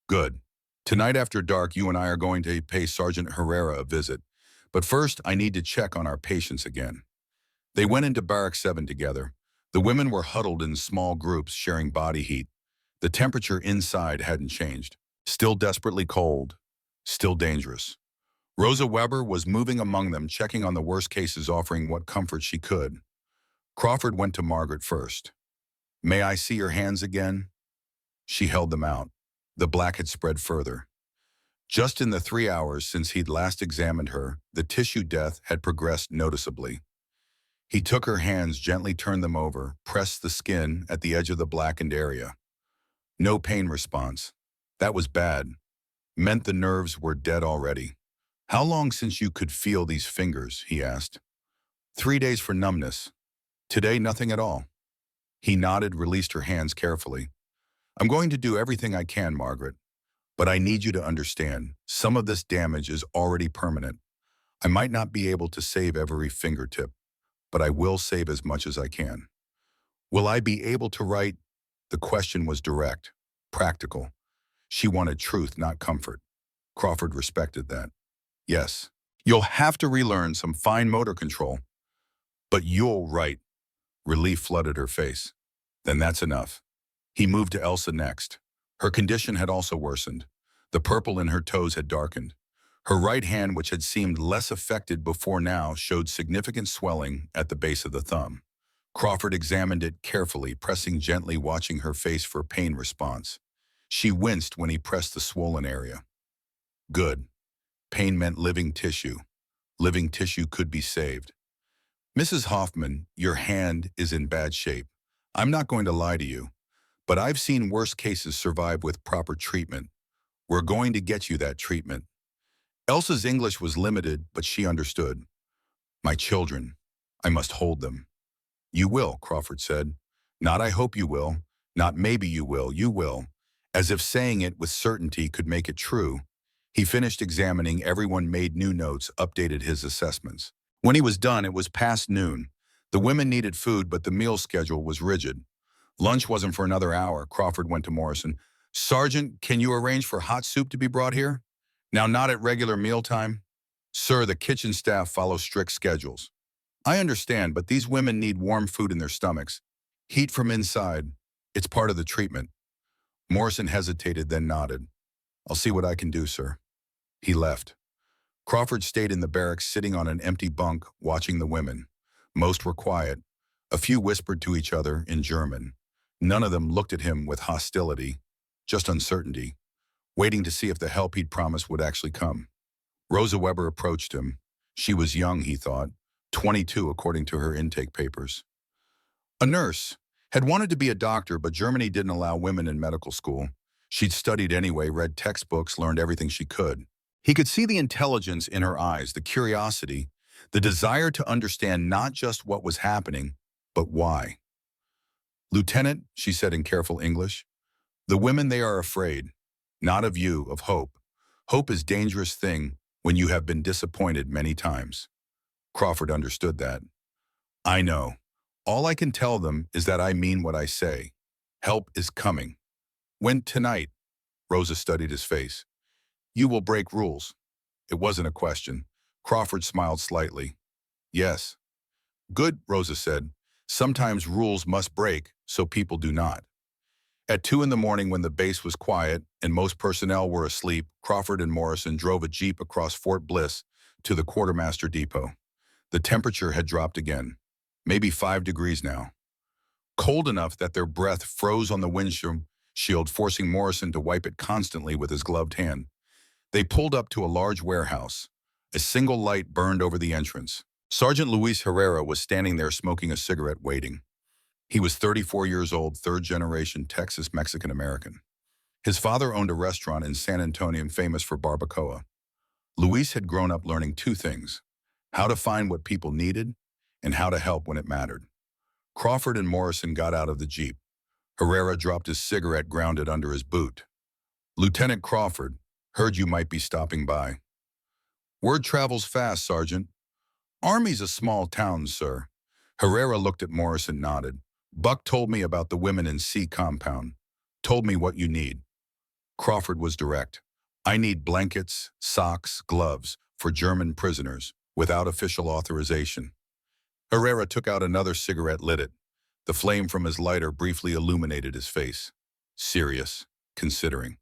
Good. Tonight after dark, you and I are going to pay Sergeant Herrera a visit. But first, I need to check on our patients again. They went into Barrack 7 together. The women were huddled in small groups sharing body heat. The temperature inside hadn't changed. Still desperately cold. Still dangerous. Rosa Weber was moving among them, checking on the worst cases, offering what comfort she could. Crawford went to Margaret first. "May I see your hands again?" She held them out. The black had spread further. Just in the 3 hours since he'd last examined her, the tissue death had progressed noticeably. He took her hands, gently turned them over, pressed the skin at the edge of the blackened area. No pain response. That was bad. Meant the nerves were dead already. "How long since you could feel these fingers?" he asked. 3 days for numbness. Today, nothing at all." He nodded, released her hands carefully. "I'm going to do everything I can, Margaret. But I need you to understand, some of this damage is already permanent. I might not be able to save every fingertip, but I will save as much as I can." "Will I be able to write?" The question was direct, practical. She wanted truth, not comfort. Crawford respected that. "Yes. You'll have to relearn some fine motor control. But you'll write." Relief flooded her face. "Then that's enough." He moved to Elsa next. Her condition had also worsened. The purple in her toes had darkened. Her right hand, which had seemed less affected before now, showed significant swelling at the base of the thumb. Crawford examined it carefully, pressing gently, watching her face for pain response. She winced when he pressed the swollen area. Good. Pain meant living tissue. Living tissue could be saved. "Mrs. Hoffman, your hand is in bad shape. I'm not going to lie to you, but I've seen worse cases survive with proper treatment. We're going to get you that treatment." Elsa's English was limited, but she understood. "My children, I must hold them." "You will," Crawford said. "Not I hope you will, not maybe you will, as if saying it with certainty could make it true. He finished examining everyone, made new notes, updated his assessments. When he was done, it was past noon. The women needed food, but the meal schedule was rigid. Lunch wasn't for another hour. Crawford went to Morrison. "Sergeant, can you arrange for hot soup to be brought here? Now, not at regular mealtime." "Sir, the kitchen staff follow strict schedules." "I understand, but these women need warm food in their stomachs. Heat from inside. It's part of the treatment." Morrison hesitated, then nodded. "I'll see what I can do, sir." He left. Crawford stayed in the barracks, sitting on an empty bunk, watching the women. Most were quiet. A few whispered to each other in German. None of them looked at him with hostility, just uncertainty, waiting to see if the help he'd promised would actually come. Rosa Weber approached him. She was young, he thought, 22 according to her intake papers. A nurse. Had wanted to be a doctor, but Germany didn't allow women in medical school. She'd studied anyway, read textbooks, learned everything she could. He could see the intelligence in her eyes, the curiosity, the desire to understand not just what was happening, but why. "Lieutenant," she said in careful English, "the women, they are afraid. Not of you, of hope. Hope is a dangerous thing when you have been disappointed many times." Crawford understood that. "I know. All I can tell them is that I mean what I say. Help is coming." "When?" "Tonight." Rosa studied his face. "You will break rules." It wasn't a question. Crawford smiled slightly. "Yes." "Good," Rosa said. "Sometimes rules must break, so people do not." At 2 in the morning, when the base was quiet and most personnel were asleep, Crawford and Morrison drove a jeep across Fort Bliss to the quartermaster depot. The temperature had dropped again, maybe 5 degrees now. Cold enough that their breath froze on the windshield, forcing Morrison to wipe it constantly with his gloved hand. They pulled up to a large warehouse. A single light burned over the entrance. Sergeant Luis Herrera was standing there smoking a cigarette, waiting. He was 34 years old, third-generation Texas Mexican-American. His father owned a restaurant in San Antonio famous for barbacoa. Luis had grown up learning 2 things: how to find what people needed and how to help when it mattered. Crawford and Morrison got out of the jeep. Herrera dropped his cigarette, ground it under his boot. "Lieutenant Crawford, heard you might be stopping by." "Word travels fast, Sergeant." "Army's a small town, sir." Herrera looked at Morrison, nodded. "Buck told me about the women in C compound. Told me what you need." Crawford was direct. "I need blankets, socks, gloves for German prisoners, without official authorization." Herrera took out another cigarette, lit it. The flame from his lighter briefly illuminated his face. Serious, considering.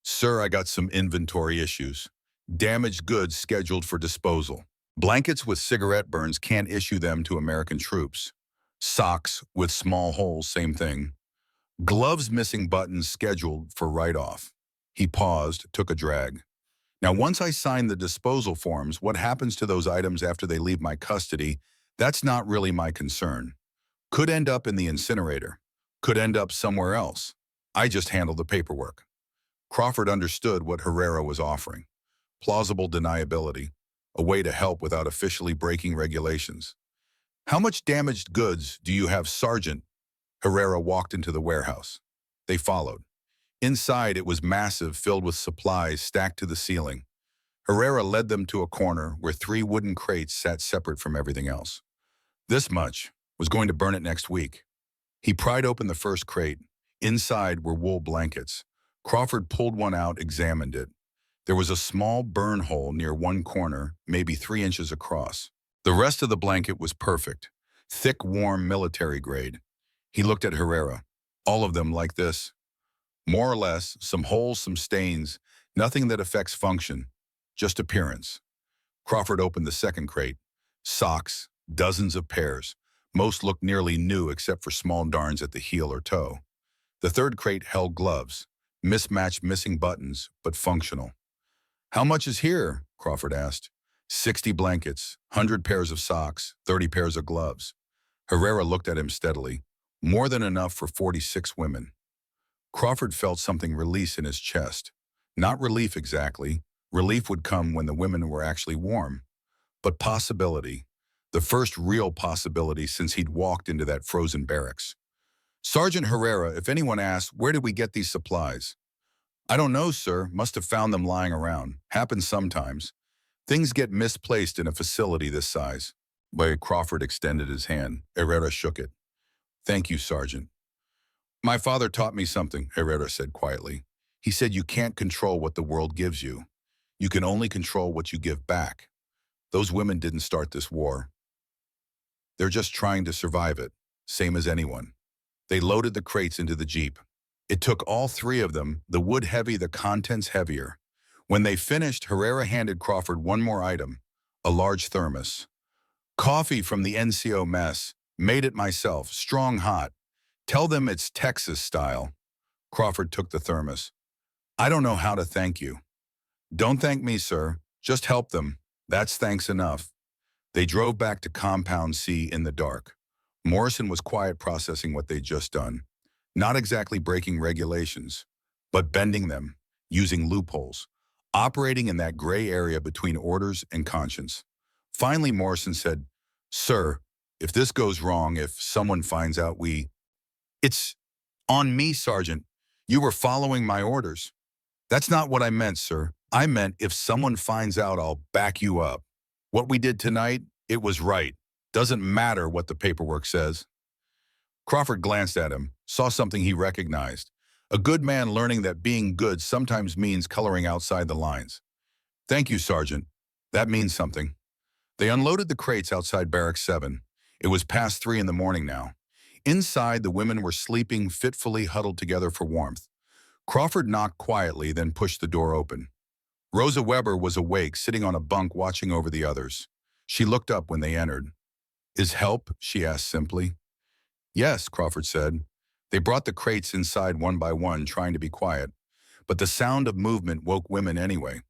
Sir, I got some inventory issues. Damaged goods scheduled for disposal. Blankets with cigarette burns can't issue them to American troops. Socks with small holes, same thing. Gloves missing buttons scheduled for write-off. He paused, took a drag. Now, once I sign the disposal forms, what happens to those items after they leave my custody, that's not really my concern. Could end up in the incinerator. Could end up somewhere else. I just handle the paperwork. Crawford understood what Herrera was offering. Plausible deniability, a way to help without officially breaking regulations. How much damaged goods do you have, Sergeant? Herrera walked into the warehouse. They followed. Inside, it was massive, filled with supplies stacked to the ceiling. Herrera led them to a corner where 3 wooden crates sat separate from everything else. This much was going to burn it next week. He pried open the first crate. Inside were wool blankets. Crawford pulled one out, examined it. There was a small burn hole near one corner, maybe 3 inches across. The rest of the blanket was perfect. Thick, warm, military grade. He looked at Herrera. All of them like this. More or less, some holes, some stains, nothing that affects function, just appearance. Crawford opened the second crate. Socks, dozens of pairs. Most looked nearly new except for small darns at the heel or toe. The third crate held gloves, mismatched, missing buttons, but functional. How much is here? Crawford asked. 60 blankets, 100 pairs of socks, 30 pairs of gloves. Herrera looked at him steadily. More than enough for 46 women. Crawford felt something release in his chest. Not relief exactly. Relief would come when the women were actually warm. But possibility. The first real possibility since he'd walked into that frozen barracks. Sergeant Herrera, if anyone asks, where did we get these supplies? I don't know, sir. Must have found them lying around. Happens sometimes. Things get misplaced in a facility this size. But Crawford extended his hand. Herrera shook it. Thank you, Sergeant. My father taught me something, Herrera said quietly. He said you can't control what the world gives you. You can only control what you give back. Those women didn't start this war. They're just trying to survive it, same as anyone. They loaded the crates into the Jeep. It took all 3 of them, the wood heavy, the contents heavier. When they finished, Herrera handed Crawford one more item, a large thermos. Coffee from the NCO mess. Made it myself, strong hot. Tell them it's Texas style. Crawford took the thermos. I don't know how to thank you. Don't thank me, sir. Just help them. That's thanks enough. They drove back to Compound C in the dark. Morrison was quiet, processing what they'd just done. Not exactly breaking regulations, but bending them, using loopholes, operating in that gray area between orders and conscience. Finally, Morrison said, Sir, if this goes wrong, if someone finds out It's on me, Sergeant. You were following my orders. That's not what I meant, sir. I meant if someone finds out, I'll back you up. What we did tonight, it was right. Doesn't matter what the paperwork says. Crawford glanced at him, saw something he recognized. A good man learning that being good sometimes means coloring outside the lines. Thank you, Sergeant. That means something. They unloaded the crates outside Barracks 7. It was past 3 in the morning now. Inside, the women were sleeping, fitfully huddled together for warmth. Crawford knocked quietly, then pushed the door open. Rosa Weber was awake, sitting on a bunk watching over the others. She looked up when they entered. Is help? She asked simply. Yes, Crawford said. They brought the crates inside one by one, trying to be quiet. But the sound of movement woke women anyway.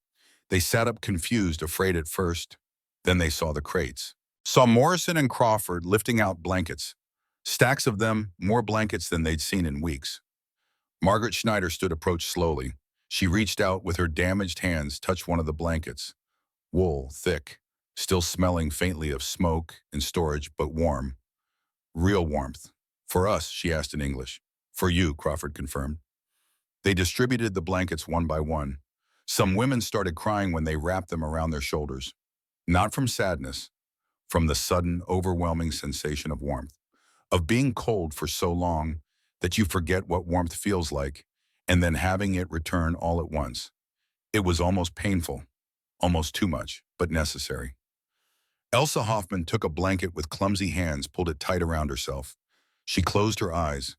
They sat up confused, afraid at first. Then they saw the crates. Saw Morrison and Crawford lifting out blankets. Stacks of them, more blankets than they'd seen in weeks. Margaret Schneider approached slowly. She reached out with her damaged hands, touched one of the blankets. Wool, thick, still smelling faintly of smoke and storage, but warm. Real warmth. For us, she asked in English. For you, Crawford confirmed. They distributed the blankets one by one. Some women started crying when they wrapped them around their shoulders. Not from sadness, from the sudden, overwhelming sensation of warmth, of being cold for so long that you forget what warmth feels like, and then having it return all at once. It was almost painful, almost too much, but necessary. Elsa Hoffman took a blanket with clumsy hands, pulled it tight around herself. She closed her eyes.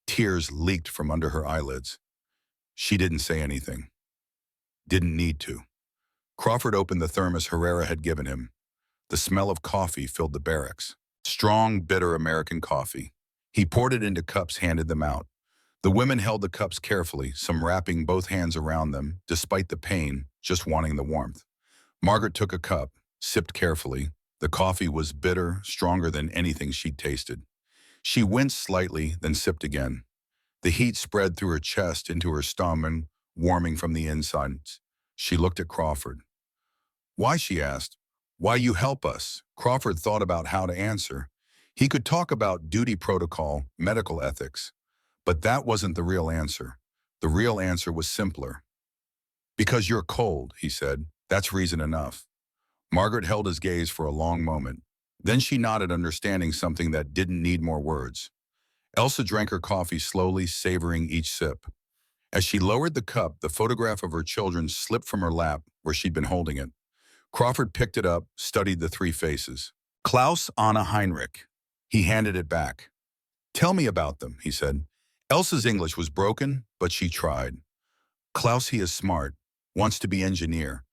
Tears leaked from under her eyelids. She didn't say anything. Didn't need to. Crawford opened the thermos Herrera had given him. The smell of coffee filled the barracks. Strong, bitter American coffee. He poured it into cups, handed them out. The women held the cups carefully, some wrapping both hands around them, despite the pain, just wanting the warmth. Margaret took a cup, sipped carefully. The coffee was bitter, stronger than anything she'd tasted. She winced slightly, then sipped again. The heat spread through her chest into her stomach, warming from the inside. She looked at Crawford. "Why?" she asked. "Why you help us?" Crawford thought about how to answer. He could talk about duty protocol, medical ethics. But that wasn't the real answer. The real answer was simpler. "Because you're cold," he said. "That's reason enough." Margaret held his gaze for a long moment. Then she nodded, understanding something that didn't need more words. Elsa drank her coffee slowly, savoring each sip. As she lowered the cup, the photograph of her children slipped from her lap where she'd been holding it. Crawford picked it up, studied the three faces. "Klaus, Anna, Heinrich." He handed it back. "Tell me about them," he said. Elsa's English was broken, but she tried. "Klaus, he is smart, wants to be engineer.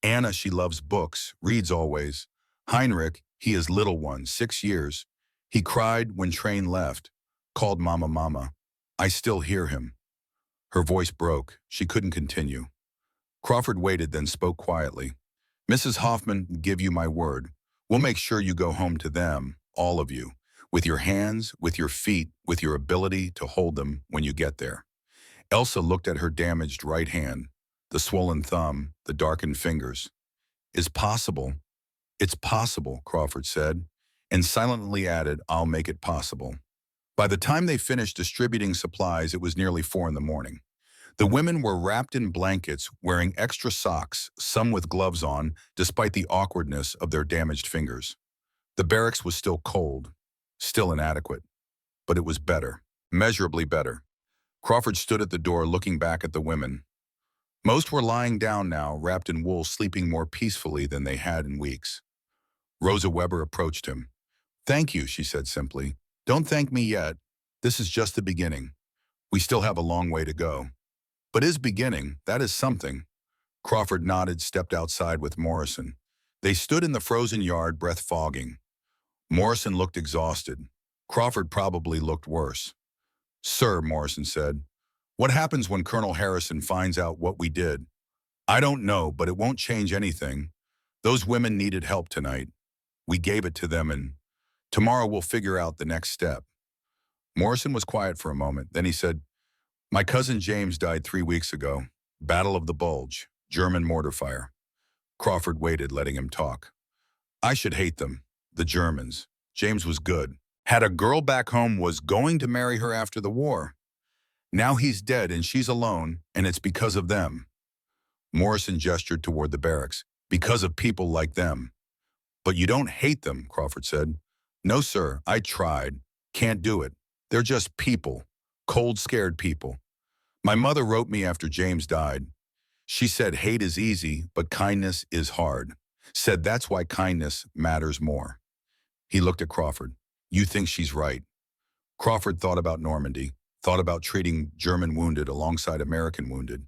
Anna, she loves books, reads always. Heinrich, he is little one, 6 years. He cried when train left, called mama mama. I still hear him." Her voice broke. She couldn't continue. Crawford waited, then spoke quietly. "Mrs. Hoffman, give you my word. We'll make sure you go home to them, all of you, with your hands, with your feet, with your ability to hold them when you get there." Elsa looked at her damaged right hand, the swollen thumb, the darkened fingers. "Is possible." "It's possible," Crawford said, and silently added, "I'll make it possible." By the time they finished distributing supplies, it was nearly 4 a.m. The women were wrapped in blankets, wearing extra socks, some with gloves on, despite the awkwardness of their damaged fingers. The barracks was still cold, still inadequate, but it was better, measurably better. Crawford stood at the door, looking back at the women. Most were lying down now, wrapped in wool, sleeping more peacefully than they had in weeks. Rosa Weber approached him. "Thank you," she said simply. "Don't thank me yet. This is just the beginning. We still have a long way to go." "But is beginning, that is something." Crawford nodded, stepped outside with Morrison. They stood in the frozen yard, breath fogging. Morrison looked exhausted. Crawford probably looked worse. "Sir," Morrison said, "what happens when Colonel Harrison finds out what we did?" "I don't know, but it won't change anything. Those women needed help tonight. We gave it to them, and tomorrow we'll figure out the next step." Morrison was quiet for a moment. Then he said, "My cousin James died 3 weeks ago. Battle of the Bulge, German mortar fire." Crawford waited, letting him talk. "I should hate them, the Germans. James was good. Had a girl back home, was going to marry her after the war. Now he's dead and she's alone, and it's because of them." Morrison gestured toward the barracks. "Because of people like them." "But you don't hate them," Crawford said. "No, sir, I tried. Can't do it. They're just people. Cold, scared people. My mother wrote me after James died. She said hate is easy, but kindness is hard. Said that's why kindness matters more." He looked at Crawford. "You think she's right?" Crawford thought about Normandy, thought about treating German wounded alongside American wounded,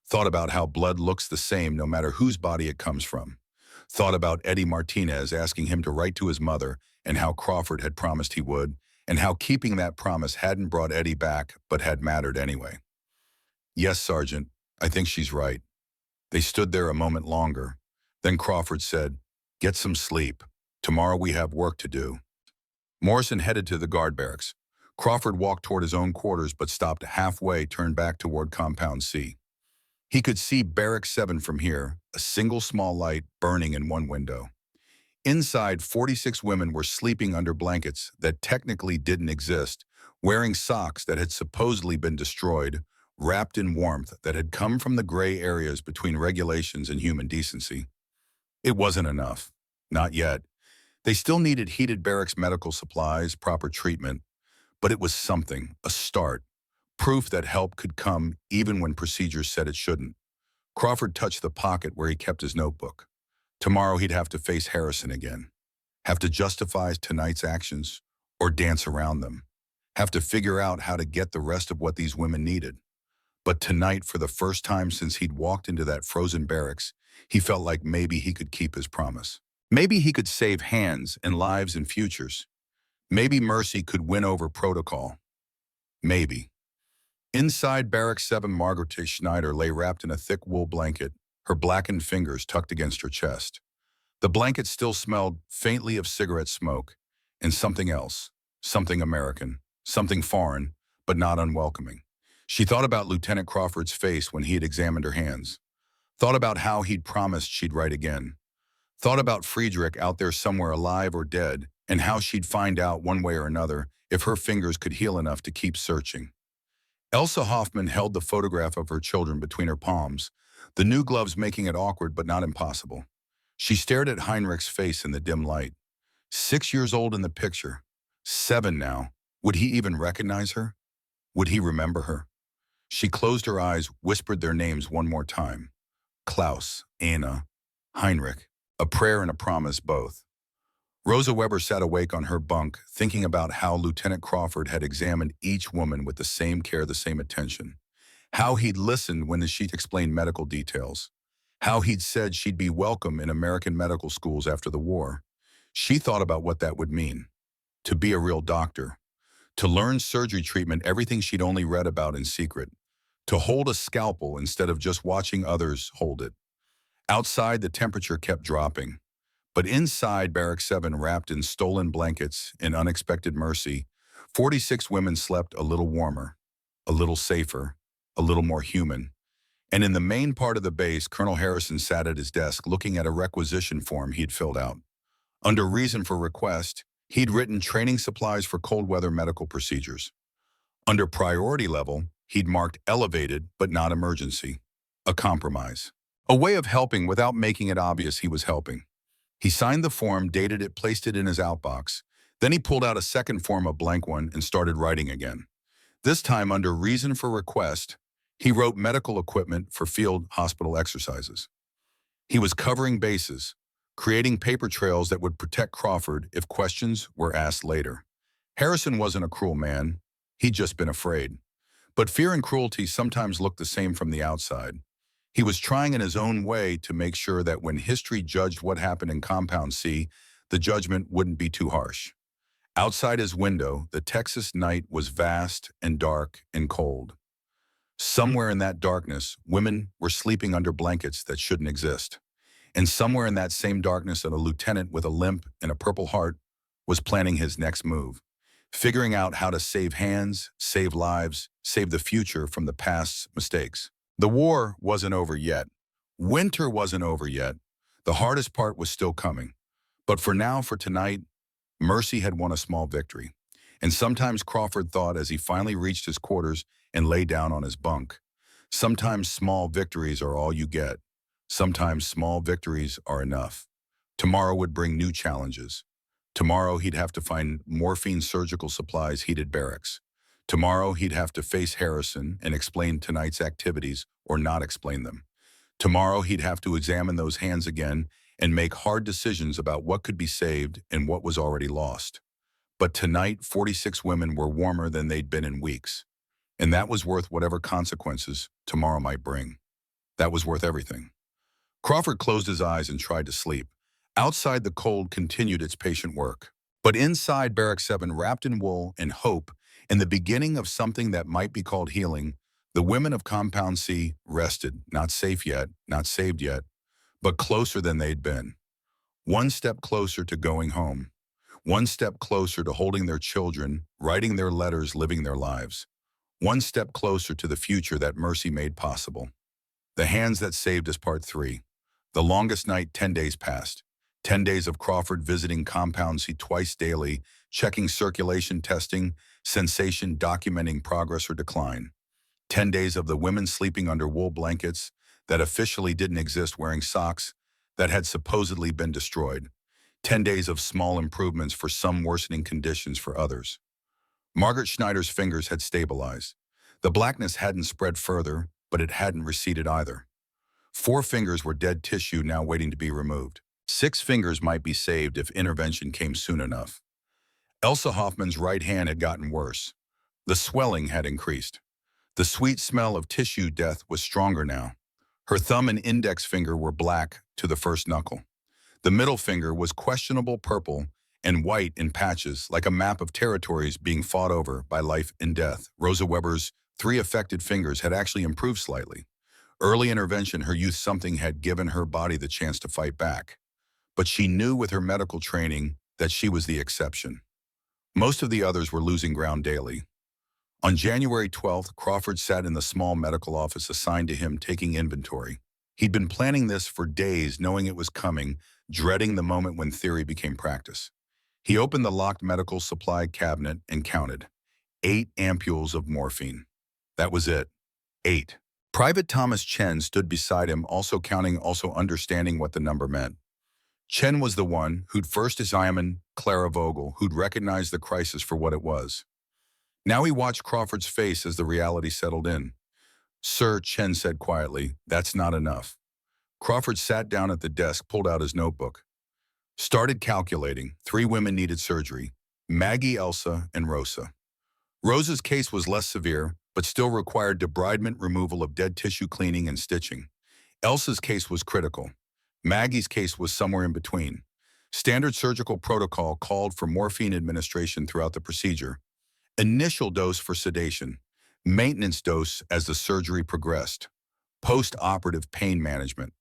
thought about how blood looks the same no matter whose body it comes from, thought about Eddie Martinez asking him to write to his mother and how Crawford had promised he would, and how keeping that promise hadn't brought Eddie back but had mattered anyway. "Yes, Sergeant, I think she's right." They stood there a moment longer. Then Crawford said, "Get some sleep. Tomorrow we have work to do." Morrison headed to the guard barracks. Crawford walked toward his own quarters but stopped halfway, turned back toward Compound C. He could see Barrack 7 from here, a single small light burning in one window. Inside, 46 women were sleeping under blankets that technically didn't exist, wearing socks that had supposedly been destroyed, wrapped in warmth that had come from the gray areas between regulations and human decency. It wasn't enough. Not yet. They still needed heated barracks medical supplies, proper treatment. But it was something, a start, proof that help could come even when procedures said it shouldn't. Crawford touched the pocket where he kept his notebook. Tomorrow he'd have to face Harrison again. Have to justify tonight's actions or dance around them. have to figure out how to get the rest of what these women needed. But tonight, for the first time since he'd walked into that frozen barracks, he felt like maybe he could keep his promise. Maybe he could save hands and lives and futures. Maybe mercy could win over protocol. Maybe. Inside Barrack 7, Margaret Schneider lay wrapped in a thick wool blanket, her blackened fingers tucked against her chest. The blanket still smelled faintly of cigarette smoke and something else, something American, something foreign, but not unwelcoming. She thought about Lieutenant Crawford's face when he had examined her hands, thought about how he'd promised she'd write again, thought about Friedrich out there somewhere alive or dead, and how she'd find out one way or another if her fingers could heal enough to keep searching. Elsa Hoffman held the photograph of her children between her palms, the new gloves making it awkward but not impossible. She stared at Heinrich's face in the dim light. 6 years old in the picture. 7 now. Would he even recognize her? Would he remember her? She closed her eyes, whispered their names one more time. Klaus, Anna, Heinrich. A prayer and a promise both. Rosa Weber sat awake on her bunk, thinking about how Lieutenant Crawford had examined each woman with the same care, the same attention. How he'd listened when she'd explained medical details. How he'd said she'd be welcome in American medical schools after the war. She thought about what that would mean. To be a real doctor. To learn surgery treatment, everything she'd only read about in secret. To hold a scalpel instead of just watching others hold it. Outside, the temperature kept dropping. But inside Barrack 7, wrapped in stolen blankets in unexpected mercy, 46 women slept a little warmer, a little safer, a little more human. And in the main part of the base, Colonel Harrison sat at his desk looking at a requisition form he'd filled out. Under reason for request, he'd written training supplies for cold weather medical procedures. Under priority level, he'd marked elevated but not emergency. A compromise. A way of helping without making it obvious he was helping. He signed the form, dated it, placed it in his outbox. Then he pulled out a second form, a blank one, and started writing again. This time, under reason for request, he wrote medical equipment for field hospital exercises. He was covering bases, creating paper trails that would protect Crawford if questions were asked later. Harrison wasn't a cruel man. He'd just been afraid. But fear and cruelty sometimes look the same from the outside. He was trying in his own way to make sure that when history judged what happened in Compound C, the judgment wouldn't be too harsh. Outside his window, the Texas night was vast and dark and cold. Somewhere in that darkness, women were sleeping under blankets that shouldn't exist. And somewhere in that same darkness, a lieutenant with a limp and a Purple Heart was planning his next move, figuring out how to save hands, save lives, save the future from the past's mistakes. The war wasn't over yet. Winter wasn't over yet. The hardest part was still coming. But for now, for tonight, mercy had won a small victory. And sometimes Crawford thought as he finally reached his quarters and lay down on his bunk, sometimes small victories are all you get. Sometimes small victories are enough. Tomorrow would bring new challenges. Tomorrow he'd have to find morphine surgical supplies, heated barracks. Tomorrow he'd have to face Harrison and explain tonight's activities or not explain them. Tomorrow he'd have to examine those hands again and make hard decisions about what could be saved and what was already lost. But tonight, 46 women were warmer than they'd been in weeks. And that was worth whatever consequences tomorrow might bring. That was worth everything. Crawford closed his eyes and tried to sleep. Outside, the cold continued its patient work. But inside Barrack 7, wrapped in wool and hope, in the beginning of something that might be called healing, the women of Compound C rested, not safe yet, not saved yet, but closer than they'd been. One step closer to going home. One step closer to holding their children, writing their letters, living their lives. One step closer to the future that mercy made possible. The Hands That Saved Us, Part 3. The longest night, 10 days passed. 10 days of Crawford visiting Compound C twice daily, checking circulation testing, sensation, documenting progress or decline. 10 days of the women sleeping under wool blankets that officially didn't exist, wearing socks that had supposedly been destroyed. 10 days of small improvements for some, worsening conditions for others. Margaret Schneider's fingers had stabilized. The blackness hadn't spread further, but it hadn't receded either. 4 fingers were dead tissue now waiting to be removed. 6 fingers might be saved if intervention came soon enough. Elsa Hoffman's right hand had gotten worse. The swelling had increased. The sweet smell of tissue death was stronger now. Her thumb and index finger were black to the first knuckle. The middle finger was questionable purple and white in patches, like a map of territories being fought over by life and death. Rosa Weber's 3 affected fingers had actually improved slightly. Early intervention, her youth something had given her body the chance to fight back. But she knew with her medical training that she was the exception. Most of the others were losing ground daily. On January 12th, Crawford sat in the small medical office assigned to him taking inventory. He'd been planning this for days, knowing it was coming, dreading the moment when theory became practice. He opened the locked medical supply cabinet and counted 8 ampules of morphine. That was it. 8. Private Thomas Chen stood beside him, also counting, also understanding what the number meant. Chen was the one who'd first examined Clara Vogel, who'd recognized the crisis for what it was. Now he watched Crawford's face as the reality settled in. "Sir," Chen said quietly, "that's not enough." Crawford sat down at the desk, pulled out his notebook. Started calculating. 3 women needed surgery: Maggie, Elsa, and Rosa. Rosa's case was less severe, but still required debridement, removal of dead tissue, cleaning, and stitching. Elsa's case was critical. Maggie's case was somewhere in between. Standard surgical protocol called for morphine administration throughout the procedure. Initial dose for sedation. Maintenance dose as the surgery progressed. Post-operative pain management.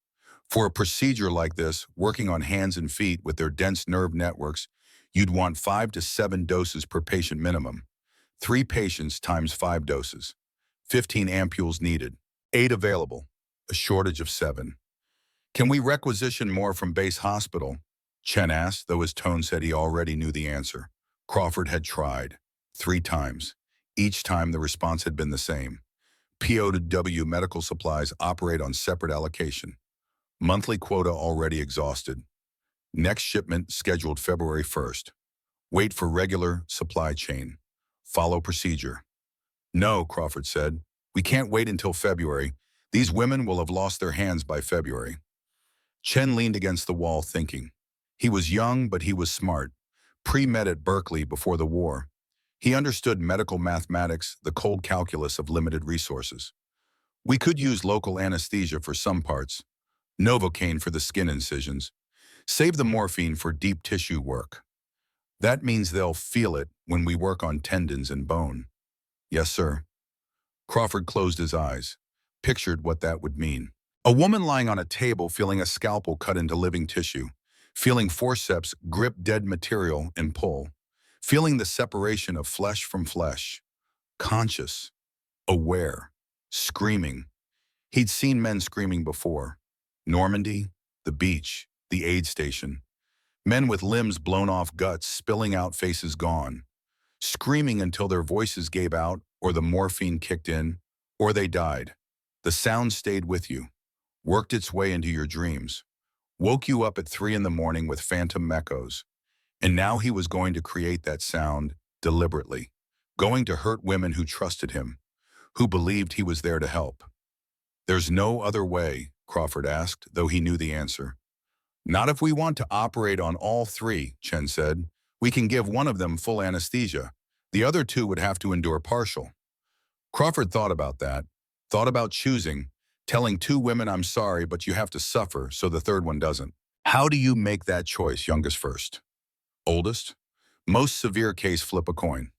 For a procedure like this, working on hands and feet with their dense nerve networks, you'd want 5 to 7 doses per patient minimum. 3 patients times 5 doses. 15 ampules needed. 8 available. A shortage of 7. "Can we requisition more from base hospital?" Chen asked, though his tone said he already knew the answer. Crawford had tried. 3 times. Each time the response had been the same. POW medical supplies operate on separate allocation. Monthly quota already exhausted. Next shipment scheduled February 1st. Wait for regular supply chain. Follow procedure. "No," Crawford said. "We can't wait until February. These women will have lost their hands by February." Chen leaned against the wall thinking. He was young, but he was smart. Pre-med at Berkeley before the war. He understood medical mathematics, the cold calculus of limited resources. "We could use local anesthesia for some parts. Novocaine for the skin incisions. Save the morphine for deep tissue work. That means they'll feel it when we work on tendons and bone." "Yes, sir." Crawford closed his eyes, pictured what that would mean. A woman lying on a table feeling a scalpel cut into living tissue, feeling forceps grip dead material and pull, feeling the separation of flesh from flesh, conscious, aware, screaming. He'd seen men screaming before. Normandy, the beach, the aid station. Men with limbs blown off, guts spilling out, faces gone. Screaming until their voices gave out, or the morphine kicked in, or they died. The sound stayed with you, worked its way into your dreams, woke you up at 3 in the morning with phantom echoes. And now he was going to create that sound deliberately, going to hurt women who trusted him, who believed he was there to help. "There's no other way?" Crawford asked, though he knew the answer. "Not if we want to operate on all 3, Chen said. "We can give one of them full anesthesia. The other 2 would have to endure partial." Crawford thought about that, thought about choosing, telling 2 women, "I'm sorry, but you have to suffer," so the third one doesn't. How do you make that choice? Youngest first. Oldest? Most severe case, flip a coin.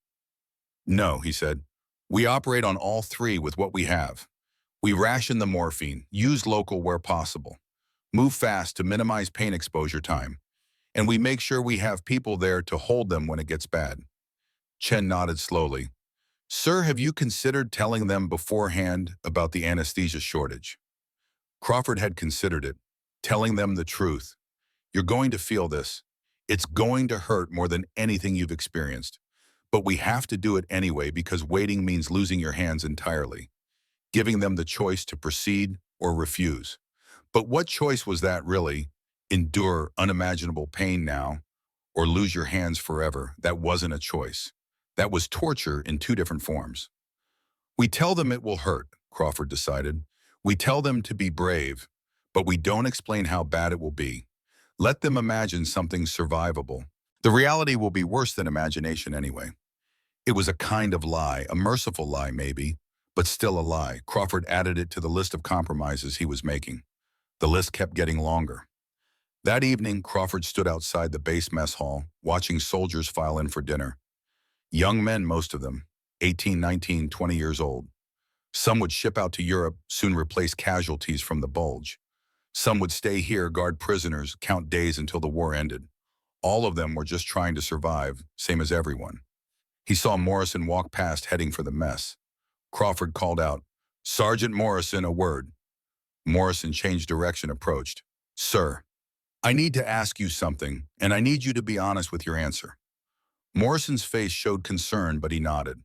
"No," he said. "We operate on all 3 with what we have. We ration the morphine, use local where possible, move fast to minimize pain exposure time, and we make sure we have people there to hold them when it gets bad." Chen nodded slowly. "Sir, have you considered telling them beforehand about the anesthesia shortage?" Crawford had considered it, telling them the truth. "You're going to feel this. It's going to hurt more than anything you've experienced. But we have to do it anyway because waiting means losing your hands entirely." Giving them the choice to proceed or refuse. But what choice was that really? Endure unimaginable pain now, or lose your hands forever? That wasn't a choice. That was torture in 2 different forms. "We tell them it will hurt," Crawford decided. "We tell them to be brave, but we don't explain how bad it will be. Let them imagine something survivable. The reality will be worse than imagination anyway." It was a kind of lie, a merciful lie maybe, but still a lie. Crawford added it to the list of compromises he was making. The list kept getting longer. That evening, Crawford stood outside the base mess hall, watching soldiers file in for dinner. Young men, most of them, 18, 19, 20 years old. Some would ship out to Europe, soon replace casualties from the bulge. Some would stay here, guard prisoners, count days until the war ended. All of them were just trying to survive, same as everyone. He saw Morrison walk past, heading for the mess. Crawford called out, "Sergeant Morrison, a word." Morrison changed direction, approached. "Sir, I need to ask you something, and I need you to be honest with your answer." Morrison's face showed concern, but he nodded.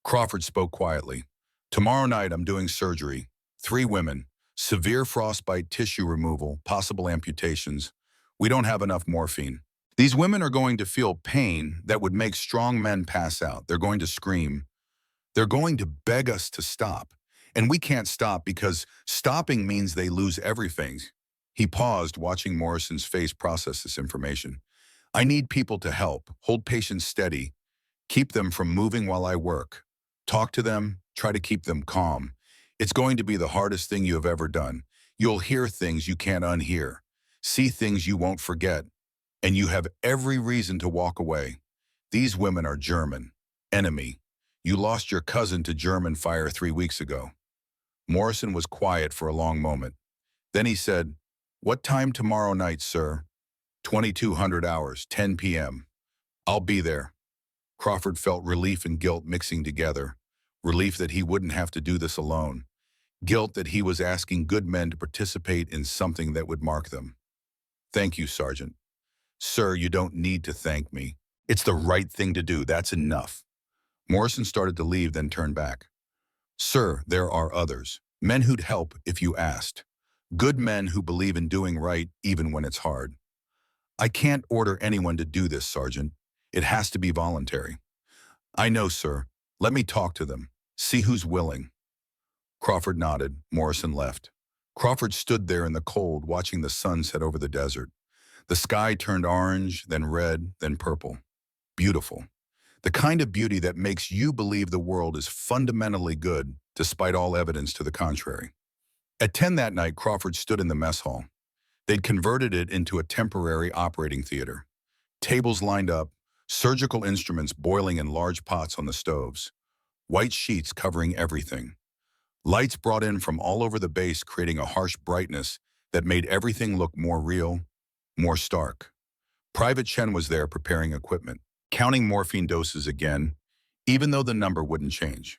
Crawford spoke quietly. "Tomorrow night I'm doing surgery. 3 women, severe frostbite, tissue removal, possible amputations. We don't have enough morphine. These women are going to feel pain that would make strong men pass out. They're going to scream. They're going to beg us to stop. And we can't stop because stopping means they lose everything." He paused, watching Morrison's face process this information. "I need people to help, hold patients steady, keep them from moving while I work. Talk to them, try to keep them calm. It's going to be the hardest thing you have ever done. You'll hear things you can't unhear, see things you won't forget, and you have every reason to walk away. These women are German. Enemy. You lost your cousin to German fire 3 weeks ago." Morrison was quiet for a long moment. Then he said, "What time tomorrow night, sir?" 2200 hours, 10 p.m. "I'll be there." Crawford felt relief and guilt mixing together. Relief that he wouldn't have to do this alone. Guilt that he was asking good men to participate in something that would mark them. "Thank you, Sergeant." "Sir, you don't need to thank me. It's the right thing to do. That's enough." Morrison started to leave, then turned back. "Sir, there are others. Men who'd help if you asked. Good men who believe in doing right even when it's hard. I can't order anyone to do this, Sergeant. It has to be voluntary." "I know, sir. Let me talk to them. See who's willing." Crawford nodded. Morrison left. Crawford stood there in the cold, watching the sun set over the desert. The sky turned orange, then red, then purple. Beautiful. The kind of beauty that makes you believe the world is fundamentally good, despite all evidence to the contrary. At 10 that night, Crawford stood in the mess hall. They'd converted it into a temporary operating theater. Tables lined up, surgical instruments boiling in large pots on the stoves, white sheets covering everything. Lights brought in from all over the base, creating a harsh brightness that made everything look more real, more stark. Private Chen was there preparing equipment, counting morphine doses again, even though the number wouldn't change.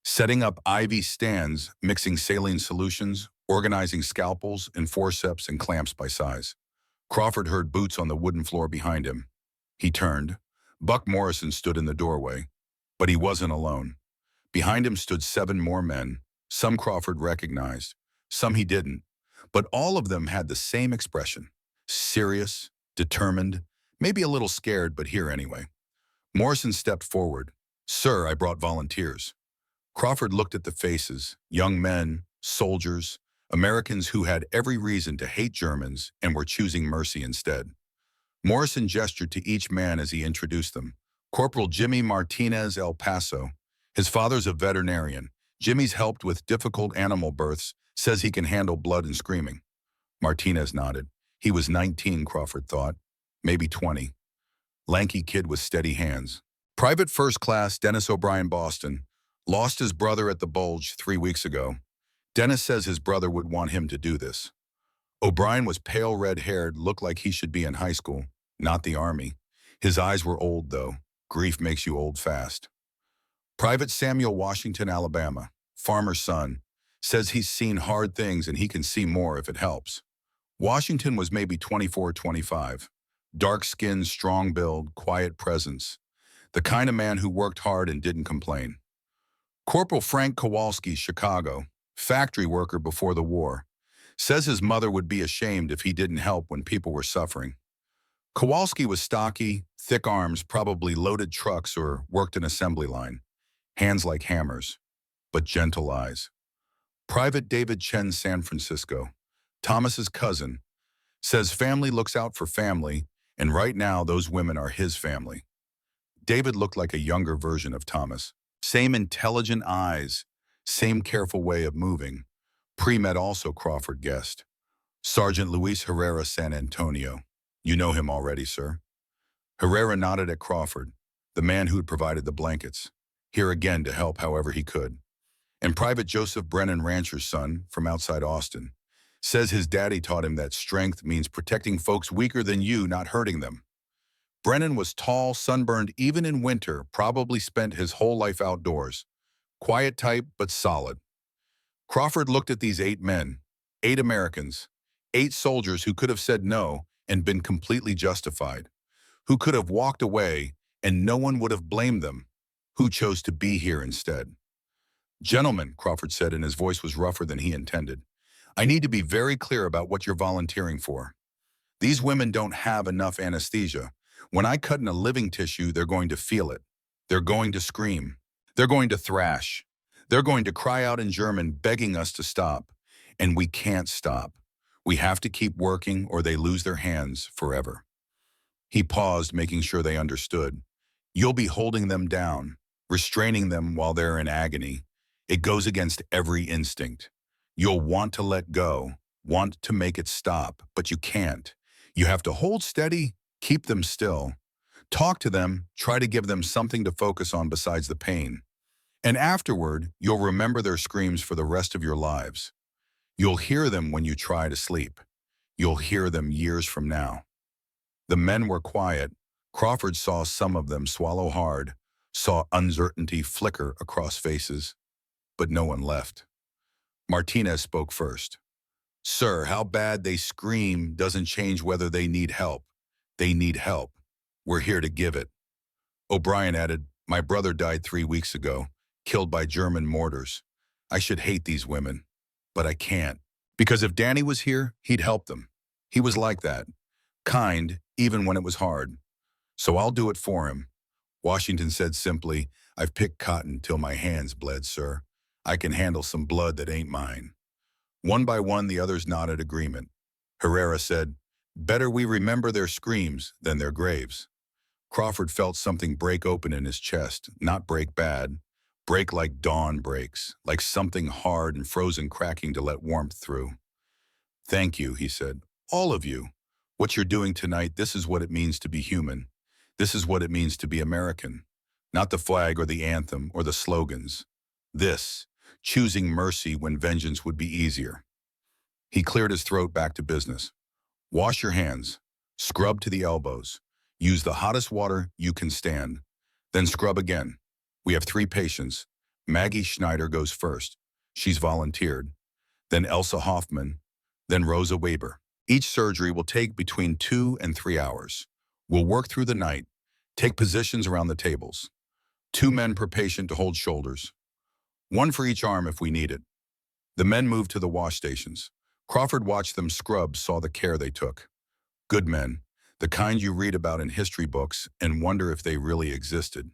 Setting up IV stands, mixing saline solutions, organizing scalpels and forceps and clamps by size. Crawford heard boots on the wooden floor behind him. He turned. Buck Morrison stood in the doorway, but he wasn't alone. Behind him stood 7 more men. Some Crawford recognized, some he didn't, but all of them had the same expression. Serious, determined, maybe a little scared, but here anyway. Morrison stepped forward. "Sir, I brought volunteers." Crawford looked at the faces, young men, soldiers, Americans who had every reason to hate Germans and were choosing mercy instead. Morrison gestured to each man as he introduced them. "Corporal Jimmy Martinez, El Paso. His father's a veterinarian. Jimmy's helped with difficult animal births, says he can handle blood and screaming." Martinez nodded. He was 19, Crawford thought, maybe 20. Lanky kid with steady hands. "Private First Class Dennis O'Brien, Boston. Lost his brother at the bulge 3 weeks ago. Dennis says his brother would want him to do this." O'Brien was pale red-haired, looked like he should be in high school, not the Army. His eyes were old, though. Grief makes you old fast. "Private Samuel Washington, Alabama. Farmer's son. Says he's seen hard things and he can see more if it helps." Washington was maybe 24, 25. Dark skin, strong build, quiet presence. The kind of man who worked hard and didn't complain. "Corporal Frank Kowalski, Chicago. Factory worker before the war. Says his mother would be ashamed if he didn't help when people were suffering." Kowalski was stocky, thick arms, probably loaded trucks or worked an assembly line. Hands like hammers, but gentle eyes. "Private David Chen, San Francisco. Thomas's cousin. Says family looks out for family, and right now those women are his family." David looked like a younger version of Thomas. Same intelligent eyes, same careful way of moving. Pre-med also, Crawford guessed. Sergeant Luis Herrera San Antonio. You know him already, sir. Herrera nodded at Crawford, the man who had provided the blankets, here again to help however he could. And Private Joseph Brennan, rancher's son from outside Austin, says his daddy taught him that strength means protecting folks weaker than you, not hurting them. Brennan was tall, sunburned even in winter, probably spent his whole life outdoors. Quiet type, but solid. Crawford looked at these 8 men, 8 Americans, 8 soldiers who could have said no and been completely justified, who could have walked away and no one would have blamed them, who chose to be here instead. Gentlemen, Crawford said, and his voice was rougher than he intended, I need to be very clear about what you're volunteering for. These women don't have enough anesthesia. When I cut in a living tissue, they're going to feel it. They're going to scream. They're going to thrash. They're going to cry out in German, begging us to stop. And we can't stop. We have to keep working or they lose their hands forever. He paused, making sure they understood. You'll be holding them down, restraining them while they're in agony. It goes against every instinct. You'll want to let go, want to make it stop, but you can't. You have to hold steady, keep them still. Talk to them, try to give them something to focus on besides the pain. And afterward, you'll remember their screams for the rest of your lives. You'll hear them when you try to sleep. You'll hear them years from now. The men were quiet. Crawford saw some of them swallow hard, saw uncertainty flicker across faces, but no one left. Martinez spoke first. Sir, how bad they scream doesn't change whether they need help. They need help. We're here to give it. O'Brien added, my brother died 3 weeks ago, killed by German mortars. I should hate these women, but I can't. Because if Danny was here, he'd help them. He was like that. Kind, even when it was hard. So I'll do it for him. Washington said simply, I've picked cotton till my hands bled, sir. I can handle some blood that ain't mine. One by one, the others nodded agreement. Herrera said, better we remember their screams than their graves. Crawford felt something break open in his chest, not break bad, break like dawn breaks, like something hard and frozen cracking to let warmth through. Thank you, he said, all of you. What you're doing tonight, this is what it means to be human. This is what it means to be American. Not the flag or the anthem or the slogans. This, choosing mercy when vengeance would be easier. He cleared his throat, back to business. Wash your hands. Scrub to the elbows. Use the hottest water you can stand. Then scrub again. We have 3 patients. Maggie Schneider goes first. She's volunteered. Then Elsa Hoffman. Then Rosa Weber. Each surgery will take between 2 and 3 hours. We'll work through the night. Take positions around the tables. 2 men per patient to hold shoulders. 1 for each arm if we need it. The men moved to the wash stations. Crawford watched them scrub, saw the care they took. Good men, the kind you read about in history books and wonder if they really existed.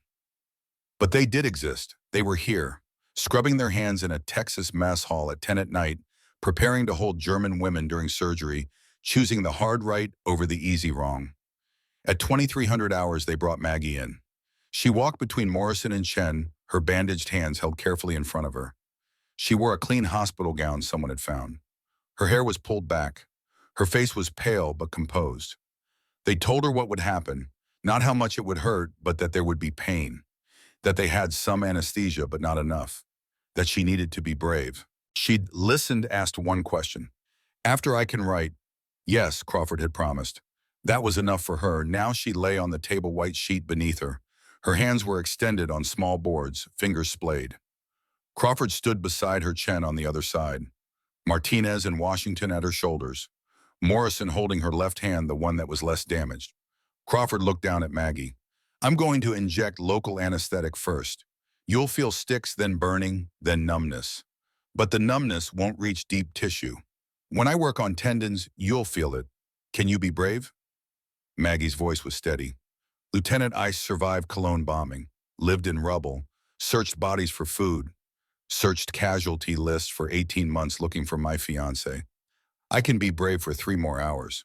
But they did exist. They were here, scrubbing their hands in a Texas mess hall at 10 at night, preparing to hold German women during surgery, choosing the hard right over the easy wrong. At 2300 hours, they brought Maggie in. She walked between Morrison and Chen, her bandaged hands held carefully in front of her. She wore a clean hospital gown someone had found. Her hair was pulled back. Her face was pale but composed. They told her what would happen, not how much it would hurt, but that there would be pain, that they had some anesthesia but not enough, that she needed to be brave. She'd listened, asked one question. After I can write, yes, Crawford had promised. That was enough for her. Now she lay on the table, white sheet beneath her. Her hands were extended on small boards, fingers splayed. Crawford stood beside her, Chen on the other side. Martinez and Washington at her shoulders. Morrison holding her left hand, the one that was less damaged. Crawford looked down at Maggie. I'm going to inject local anesthetic first. You'll feel sticks, then burning, then numbness. But the numbness won't reach deep tissue. When I work on tendons, you'll feel it. Can you be brave? Maggie's voice was steady. Lieutenant Ice survived Cologne bombing, lived in rubble, searched bodies for food, searched casualty lists for 18 months looking for my fiancé. I can be brave for 3 more hours.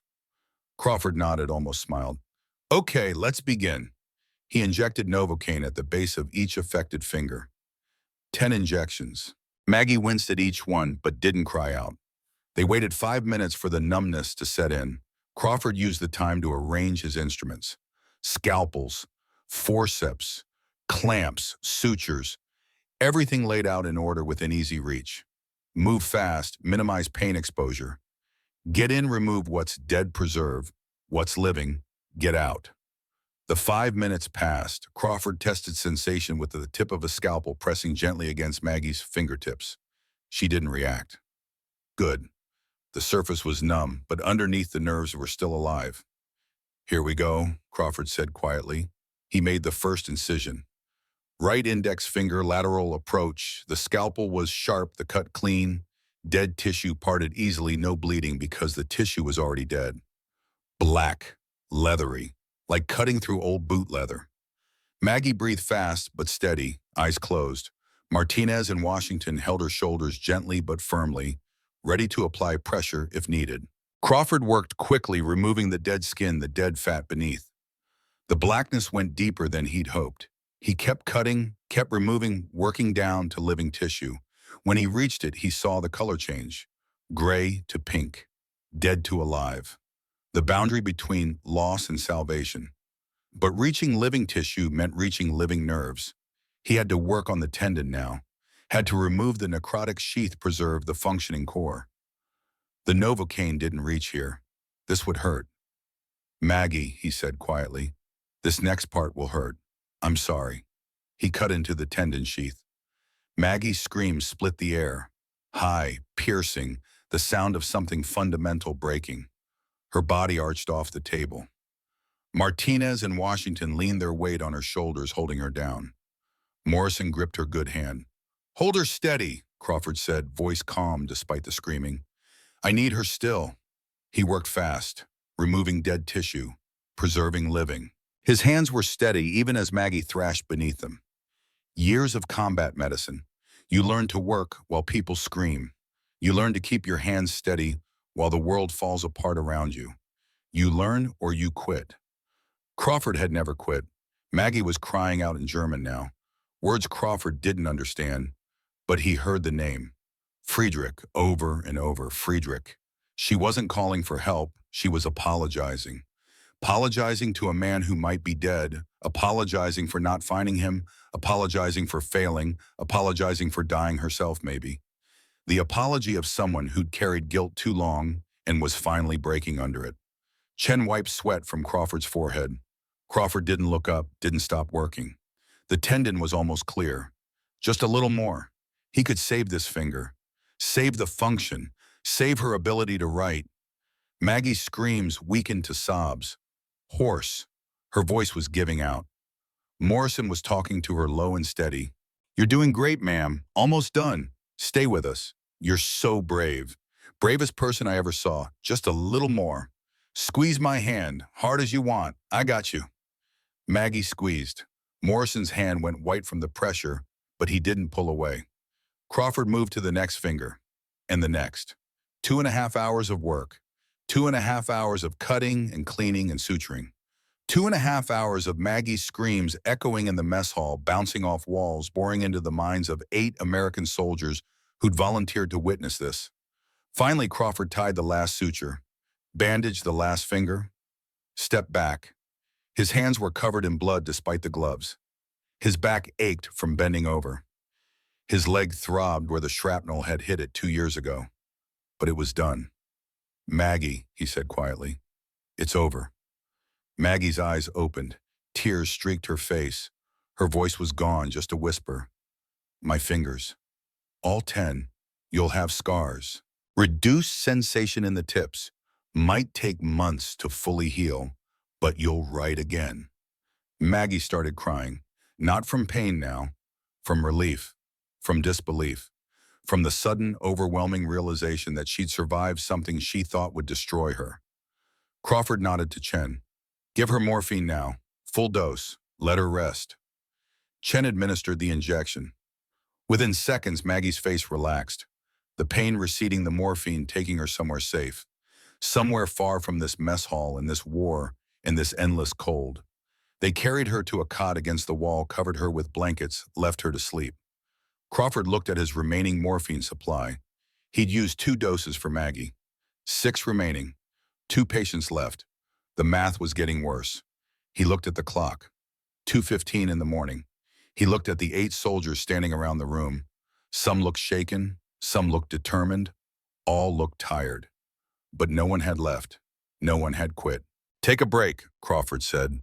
Crawford nodded, almost smiled. Okay, let's begin. He injected Novocaine at the base of each affected finger. 10 injections. Maggie winced at each one, but didn't cry out. They waited 5 minutes for the numbness to set in. Crawford used the time to arrange his instruments. Scalpels, forceps, clamps, sutures, everything laid out in order within easy reach. Move fast, minimize pain exposure. Get in, remove what's dead, preserve. What's living, get out. The 5 minutes passed. Crawford tested sensation with the tip of a scalpel pressing gently against Maggie's fingertips. She didn't react. Good. The surface was numb, but underneath the nerves were still alive. Here we go, Crawford said quietly. He made the first incision. Right index finger, lateral approach. The scalpel was sharp, the cut clean. Dead tissue parted easily, no bleeding because the tissue was already dead. Black, leathery, like cutting through old boot leather. Maggie breathed fast but steady, eyes closed. Martinez and Washington held her shoulders gently but firmly, ready to apply pressure if needed. Crawford worked quickly, removing the dead skin, the dead fat beneath. The blackness went deeper than he'd hoped. He kept cutting, kept removing, working down to living tissue. When he reached it, he saw the color change. Gray to pink, dead to alive. The boundary between loss and salvation. But reaching living tissue meant reaching living nerves. He had to work on the tendon now, had to remove the necrotic sheath, preserve the functioning core. The Novocaine didn't reach here. This would hurt. Maggie, he said quietly, this next part will hurt. I'm sorry. He cut into the tendon sheath. Maggie's screams split the air. High, piercing, the sound of something fundamental breaking. Her body arched off the table. Martinez and Washington leaned their weight on her shoulders, holding her down. Morrison gripped her good hand. Hold her steady, Crawford said, voice calm despite the screaming. I need her still. He worked fast, removing dead tissue, preserving living. His hands were steady even as Maggie thrashed beneath them. Years of combat medicine. You learn to work while people scream. You learn to keep your hands steady while the world falls apart around you. You learn or you quit. Crawford had never quit. Maggie was crying out in German now. Words Crawford didn't understand, but he heard the name. Friedrich, over and over, Friedrich. She wasn't calling for help, she was apologizing. Apologizing to a man who might be dead, apologizing for not finding him, apologizing for failing, apologizing for dying herself maybe. The apology of someone who'd carried guilt too long and was finally breaking under it. Chen wiped sweat from Crawford's forehead. Crawford didn't look up, didn't stop working. The tendon was almost clear. Just a little more. He could save this finger. Save the function. Save her ability to write. Maggie's screams weakened to sobs. Hoarse. Her voice was giving out. Morrison was talking to her low and steady. You're doing great, ma'am. Almost done. Stay with us. You're so brave. Bravest person I ever saw. Just a little more. Squeeze my hand. Hard as you want. I got you. Maggie squeezed. Morrison's hand went white from the pressure, but he didn't pull away. Crawford moved to the next finger. And the next. 2.5 hours of work. 2.5 hours of cutting and cleaning and suturing. 2.5 hours of Maggie's screams echoing in the mess hall, bouncing off walls, boring into the minds of 8 American soldiers who'd volunteered to witness this. Finally, Crawford tied the last suture, bandaged the last finger, stepped back. His hands were covered in blood despite the gloves. His back ached from bending over. His leg throbbed where the shrapnel had hit it 2 years ago. But it was done. Maggie, he said quietly, it's over. Maggie's eyes opened. Tears streaked her face. Her voice was gone, just a whisper. My fingers. All 10. You'll have scars. Reduced sensation in the tips. Might take months to fully heal, but you'll write again. Maggie started crying. Not from pain now. From relief. From disbelief. From the sudden, overwhelming realization that she'd survived something she thought would destroy her. Crawford nodded to Chen. Give her morphine now. Full dose. Let her rest. Chen administered the injection. Within seconds, Maggie's face relaxed. The pain receding, the morphine taking her somewhere safe. Somewhere far from this mess hall and this war and this endless cold. They carried her to a cot against the wall, covered her with blankets, left her to sleep. Crawford looked at his remaining morphine supply. He'd used 2 doses for Maggie. 6 remaining. 2 patients left. The math was getting worse. He looked at the clock. 2:15 in the morning. He looked at the 8 soldiers standing around the room. Some looked shaken, some looked determined, all looked tired. But no one had left. No one had quit. "Take a break," Crawford said.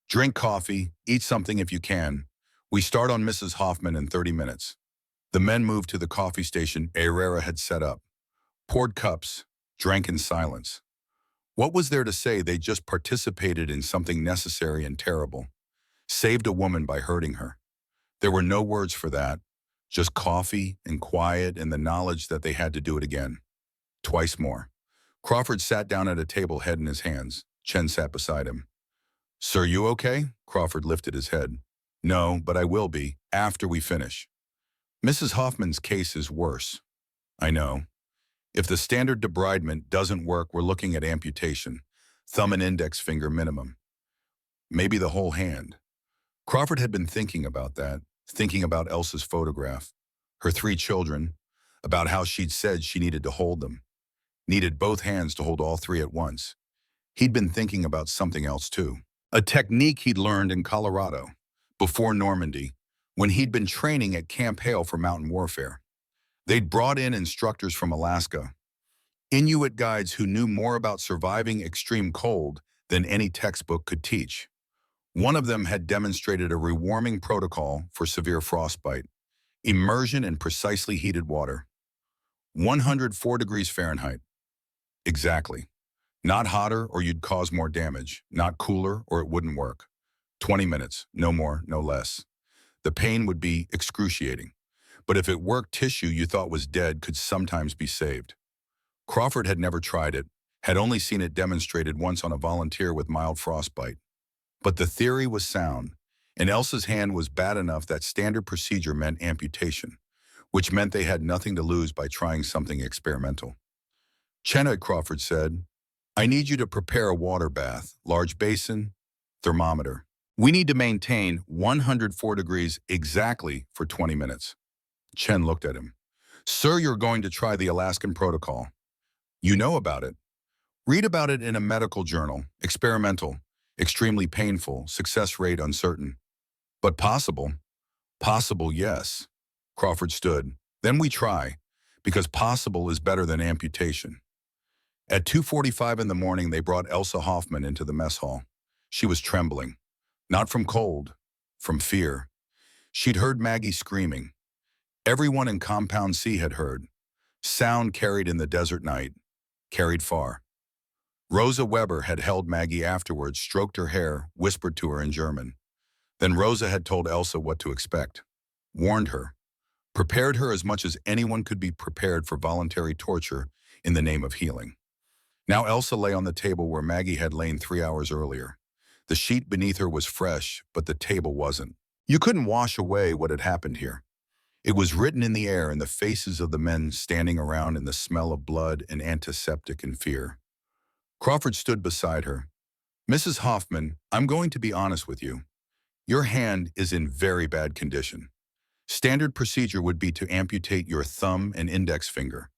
"Drink coffee, eat something if you can. We start on Mrs. Hoffman in 30 minutes. The men moved to the coffee station Herrera had set up, poured cups, drank in silence. What was there to say? They just participated in something necessary and terrible. Saved a woman by hurting her. There were no words for that, just coffee and quiet and the knowledge that they had to do it again. Twice more. Crawford sat down at a table, head in his hands. Chen sat beside him. "Sir, you okay?" Crawford lifted his head. "No, but I will be, after we finish. Mrs. Hoffman's case is worse. I know. If the standard debridement doesn't work, we're looking at amputation. Thumb and index finger minimum. Maybe the whole hand." Crawford had been thinking about that, thinking about Elsa's photograph, her 3 children, about how she'd said she needed to hold them, needed both hands to hold all 3 at once. He'd been thinking about something else too. A technique he'd learned in Colorado, before Normandy, when he'd been training at Camp Hale for mountain warfare. They'd brought in instructors from Alaska, Inuit guides who knew more about surviving extreme cold than any textbook could teach. One of them had demonstrated a rewarming protocol for severe frostbite, immersion in precisely heated water. 104 degrees Fahrenheit. Exactly. Not hotter or you'd cause more damage, not cooler or it wouldn't work. 20 minutes, no more, no less. The pain would be excruciating, but if it worked, tissue you thought was dead could sometimes be saved. Crawford had never tried it, had only seen it demonstrated once on a volunteer with mild frostbite. But the theory was sound, and Elsa's hand was bad enough that standard procedure meant amputation, which meant they had nothing to lose by trying something experimental. "Chenna," Crawford said, "I need you to prepare a water bath, large basin, thermometer. We need to maintain 104 degrees exactly for 20 minutes. Chen looked at him. "Sir, you're going to try the Alaskan protocol. You know about it. Read about it in a medical journal. Experimental, extremely painful, success rate uncertain. But possible. Possible, yes." Crawford stood. "Then we try, because possible is better than amputation." At 2:45 in the morning, they brought Elsa Hoffman into the mess hall. She was trembling. Not from cold, from fear. She'd heard Maggie screaming. Everyone in Compound C had heard. Sound carried in the desert night, carried far. Rosa Weber had held Maggie afterwards, stroked her hair, whispered to her in German. Then Rosa had told Elsa what to expect, warned her, prepared her as much as anyone could be prepared for voluntary torture in the name of healing. Now Elsa lay on the table where Maggie had lain 3 hours earlier. The sheet beneath her was fresh, but the table wasn't. You couldn't wash away what had happened here. It was written in the air, in the faces of the men standing around, in the smell of blood and antiseptic and fear. Crawford stood beside her. "Mrs. Hoffman, I'm going to be honest with you. Your hand is in very bad condition. Standard procedure would be to amputate your thumb and index finger.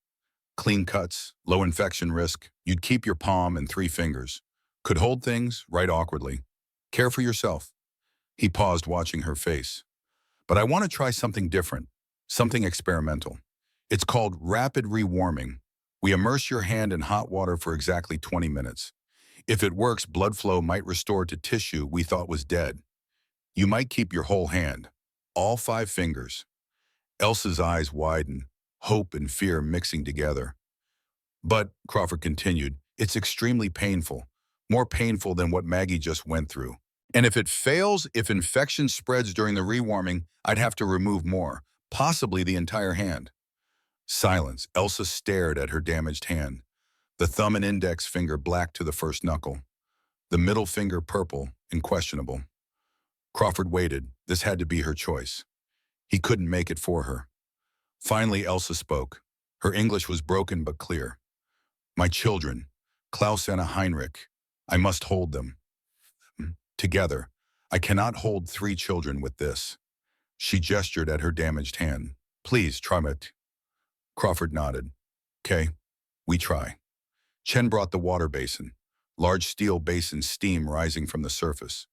Clean cuts, low infection risk. You'd keep your palm and 3 fingers. Could hold things, write awkwardly. Care for yourself." He paused, watching her face. "But I want to try something different, something experimental. It's called rapid rewarming. We immerse your hand in hot water for exactly 20 minutes. If it works, blood flow might restore to tissue we thought was dead. You might keep your whole hand, all 5 fingers." Elsa's eyes widened, hope and fear mixing together. "But," Crawford continued, "it's extremely painful, more painful than what Maggie just went through. And if it fails, if infection spreads during the rewarming, I'd have to remove more, possibly the entire hand." Silence. Elsa stared at her damaged hand, the thumb and index finger black to the first knuckle, the middle finger purple and questionable. Crawford waited. This had to be her choice. He couldn't make it for her. Finally, Elsa spoke. Her English was broken but clear. "My children, Klaus and Heinrich, I must hold them. Together. I cannot hold 3 children with this. She gestured at her damaged hand. Please, try it. Crawford nodded. Okay, we try. Chen brought the water basin, large steel basin, steam rising from the surface.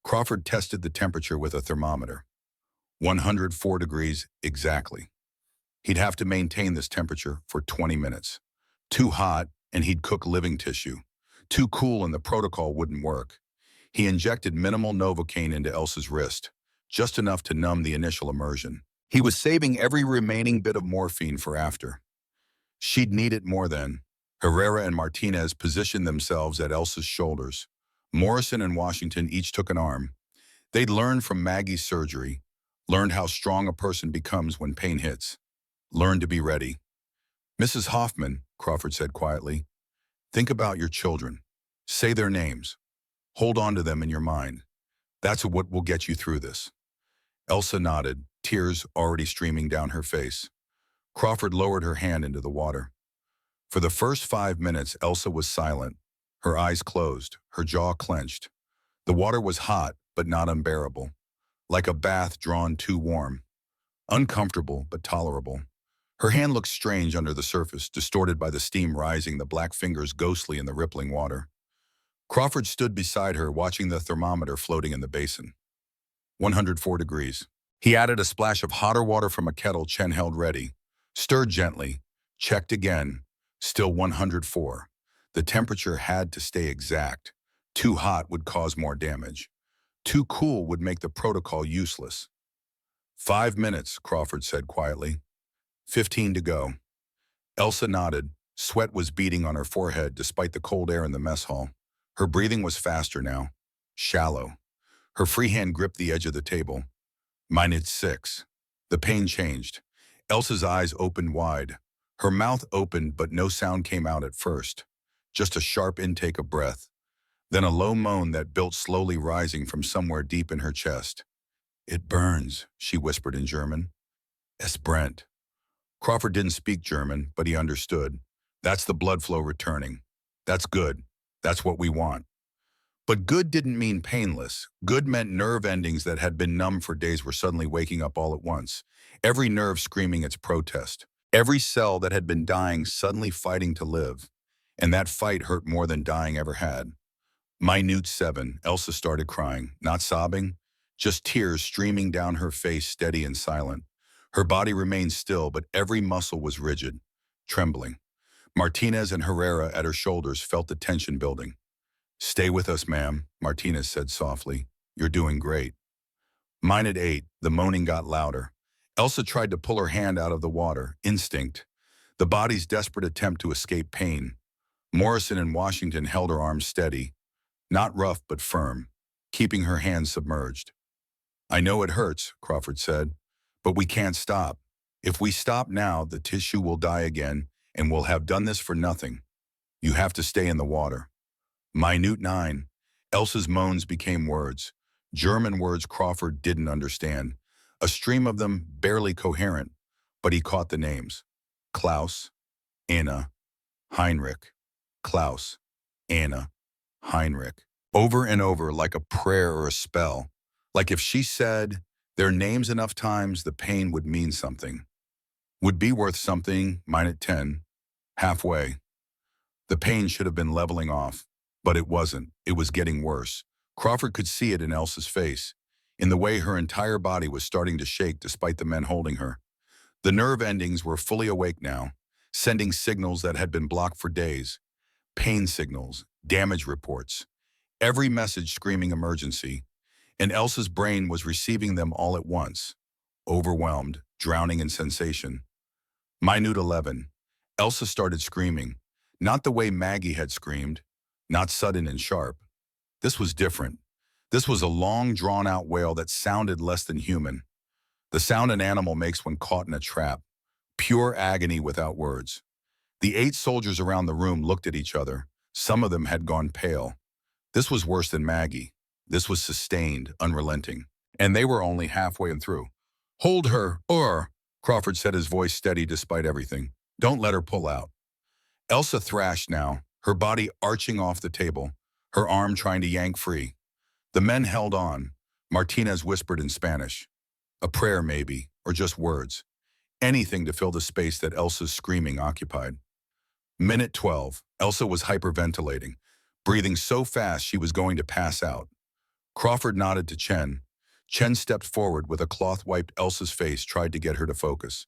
Crawford tested the temperature with a thermometer. 104 degrees exactly. He'd have to maintain this temperature for 20 minutes. Too hot, and he'd cook living tissue. Too cool, and the protocol wouldn't work. He injected minimal Novocaine into Elsa's wrist, just enough to numb the initial immersion. He was saving every remaining bit of morphine for after. She'd need it more then. Herrera and Martinez positioned themselves at Elsa's shoulders. Morrison and Washington each took an arm. They'd learned from Maggie's surgery, learned how strong a person becomes when pain hits, learned to be ready. Mrs. Hoffman, Crawford said quietly, think about your children. Say their names. Hold on to them in your mind. That's what will get you through this. Elsa nodded, tears already streaming down her face. Crawford lowered her hand into the water. For the first 5 minutes, Elsa was silent, her eyes closed, her jaw clenched. The water was hot, but not unbearable, like a bath drawn too warm. Uncomfortable, but tolerable. Her hand looked strange under the surface, distorted by the steam rising, the black fingers ghostly in the rippling water. Crawford stood beside her, watching the thermometer floating in the basin. 104 degrees. He added a splash of hotter water from a kettle Chen held ready, stirred gently, checked again, still 104. The temperature had to stay exact. Too hot would cause more damage. Too cool would make the protocol useless. 5 minutes, Crawford said quietly. 15 to go. Elsa nodded. Sweat was beading on her forehead despite the cold air in the mess hall. Her breathing was faster now, shallow. Her free hand gripped the edge of the table. Minute 6. The pain changed. Elsa's eyes opened wide. Her mouth opened, but no sound came out at first. Just a sharp intake of breath. Then a low moan that built, slowly rising from somewhere deep in her chest. It burns, she whispered in German. Es brennt. Crawford didn't speak German, but he understood. That's the blood flow returning. That's good. That's what we want. But good didn't mean painless. Good meant nerve endings that had been numb for days were suddenly waking up all at once. Every nerve screaming its protest. Every cell that had been dying suddenly fighting to live. And that fight hurt more than dying ever had. Minute 7, Elsa started crying, not sobbing, just tears streaming down her face, steady and silent. Her body remained still, but every muscle was rigid, trembling. Martinez and Herrera at her shoulders felt the tension building. Stay with us, ma'am, Martinez said softly. You're doing great. Minute 8, the moaning got louder. Elsa tried to pull her hand out of the water, instinct. The body's desperate attempt to escape pain. Morrison and Washington held her arms steady, not rough but firm, keeping her hands submerged. I know it hurts, Crawford said, but we can't stop. If we stop now, the tissue will die again, and we'll have done this for nothing. You have to stay in the water. Minute 9. Elsa's moans became words. German words Crawford didn't understand. A stream of them, barely coherent, but he caught the names. Klaus, Anna, Heinrich. Klaus, Anna, Heinrich. Over and over like a prayer or a spell. Like if she said their names enough times, the pain would mean something. Would be worth something, minute 10. Halfway. The pain should have been leveling off, but it wasn't. It was getting worse. Crawford could see it in Elsa's face, in the way her entire body was starting to shake despite the men holding her. The nerve endings were fully awake now, sending signals that had been blocked for days. Pain signals, damage reports, every message screaming emergency, and Elsa's brain was receiving them all at once, overwhelmed, drowning in sensation. Minute 11. Elsa started screaming, not the way Maggie had screamed, not sudden and sharp. This was different. This was a long, drawn-out wail that sounded less than human. The sound an animal makes when caught in a trap. Pure agony without words. The 8 soldiers around the room looked at each other. Some of them had gone pale. This was worse than Maggie. This was sustained, unrelenting. And they were only halfway through. Hold her, or, Crawford said, his voice steady despite everything. Don't let her pull out. Elsa thrashed now, her body arching off the table, her arm trying to yank free. The men held on, Martinez whispered in Spanish. A prayer maybe, or just words. Anything to fill the space that Elsa's screaming occupied. Minute 12, Elsa was hyperventilating, breathing so fast she was going to pass out. Crawford nodded to Chen. Chen stepped forward with a cloth wiped Elsa's face, tried to get her to focus.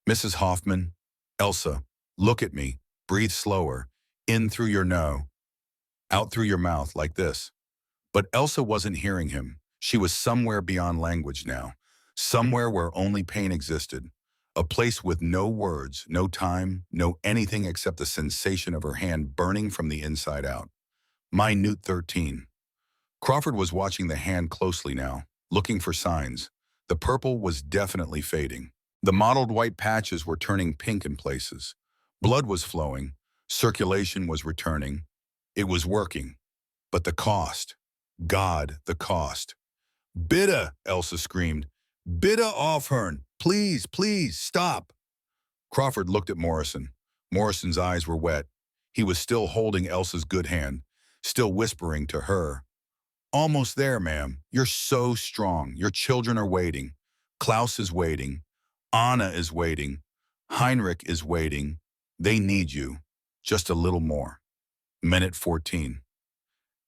Mrs. Hoffman, Elsa, look at me. Breathe slower. In through your nose, out through your mouth like this. But Elsa wasn't hearing him. She was somewhere beyond language now. Somewhere where only pain existed. A place with no words, no time, no anything except the sensation of her hand burning from the inside out. Minute 13. Crawford was watching the hand closely now, looking for signs. The purple was definitely fading. The mottled white patches were turning pink in places. Blood was flowing. Circulation was returning. It was working. But the cost. God, the cost. Bitte, Elsa screamed. Bitte aufhören. Please, please, stop. Crawford looked at Morrison. Morrison's eyes were wet. He was still holding Elsa's good hand, still whispering to her. Almost there, ma'am. You're so strong. Your children are waiting. Klaus is waiting. Anna is waiting. Heinrich is waiting. They need you. Just a little more. Minute 14.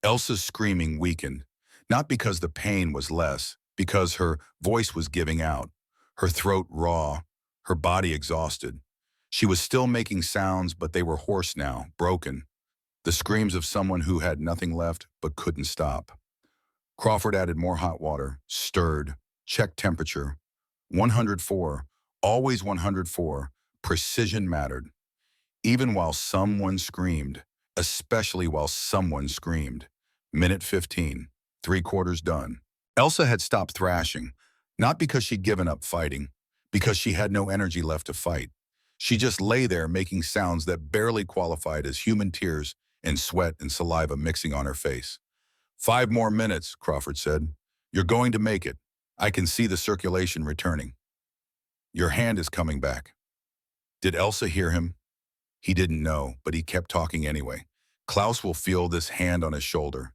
Elsa's screaming weakened, not because the pain was less, because her voice was giving out, her throat raw, her body exhausted. She was still making sounds, but they were hoarse now, broken. The screams of someone who had nothing left but couldn't stop. Crawford added more hot water, stirred, checked temperature. 104, always 104, precision mattered. Even while someone screamed, especially while someone screamed. Minute 15, 3/4 done. Elsa had stopped thrashing, not because she'd given up fighting, because she had no energy left to fight. She just lay there making sounds that barely qualified as human tears and sweat and saliva mixing on her face. 5 more minutes, Crawford said. You're going to make it. I can see the circulation returning. Your hand is coming back. Did Elsa hear him? He didn't know, but he kept talking anyway. Klaus will feel this hand on his shoulder.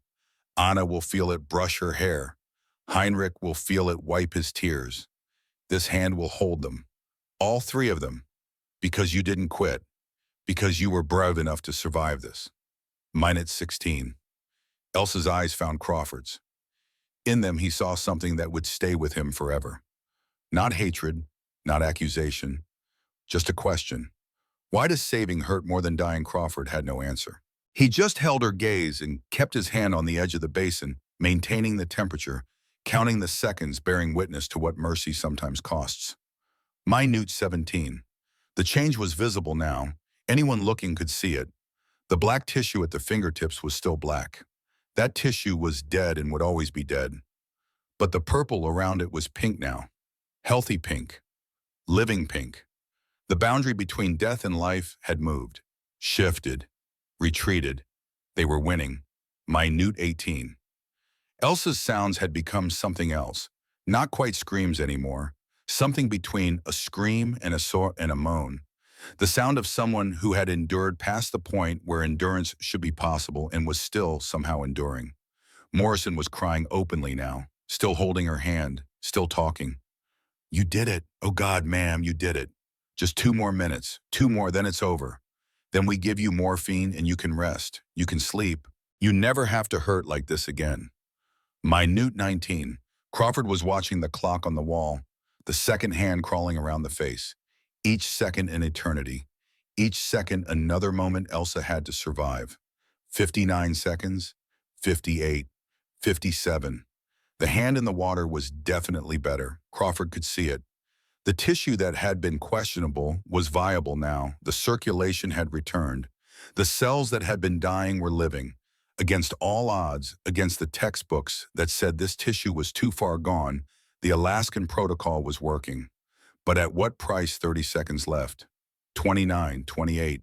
Anna will feel it brush her hair. Heinrich will feel it wipe his tears. This hand will hold them. All 3 of them. Because you didn't quit. Because you were brave enough to survive this. Minute 16. Elsa's eyes found Crawford's. In them, he saw something that would stay with him forever. Not hatred, not accusation, just a question. Why does saving hurt more than dying? Crawford had no answer. He just held her gaze and kept his hand on the edge of the basin, maintaining the temperature, counting the seconds, bearing witness to what mercy sometimes costs. Minute 17. The change was visible now. Anyone looking could see it. The black tissue at the fingertips was still black. That tissue was dead and would always be dead. But the purple around it was pink now. Healthy pink. Living pink. The boundary between death and life had moved, shifted, retreated. They were winning. Minute 18. Elsa's sounds had become something else. Not quite screams anymore. Something between a scream and a moan. The sound of someone who had endured past the point where endurance should be possible and was still somehow enduring. Morrison was crying openly now, still holding her hand, still talking. You did it. Oh God, ma'am, you did it. Just 2 more minutes, 2 more, then it's over. Then we give you morphine and you can rest. You can sleep. You never have to hurt like this again. Minute 19. Crawford was watching the clock on the wall, the second hand crawling around the face. Each second an eternity. Each second another moment Elsa had to survive. 59 seconds, 58, 57. The hand in the water was definitely better. Crawford could see it. The tissue that had been questionable was viable now. The circulation had returned. The cells that had been dying were living. Against all odds, against the textbooks that said this tissue was too far gone, the Alaskan protocol was working. But at what price? 30 seconds left. 29, 28.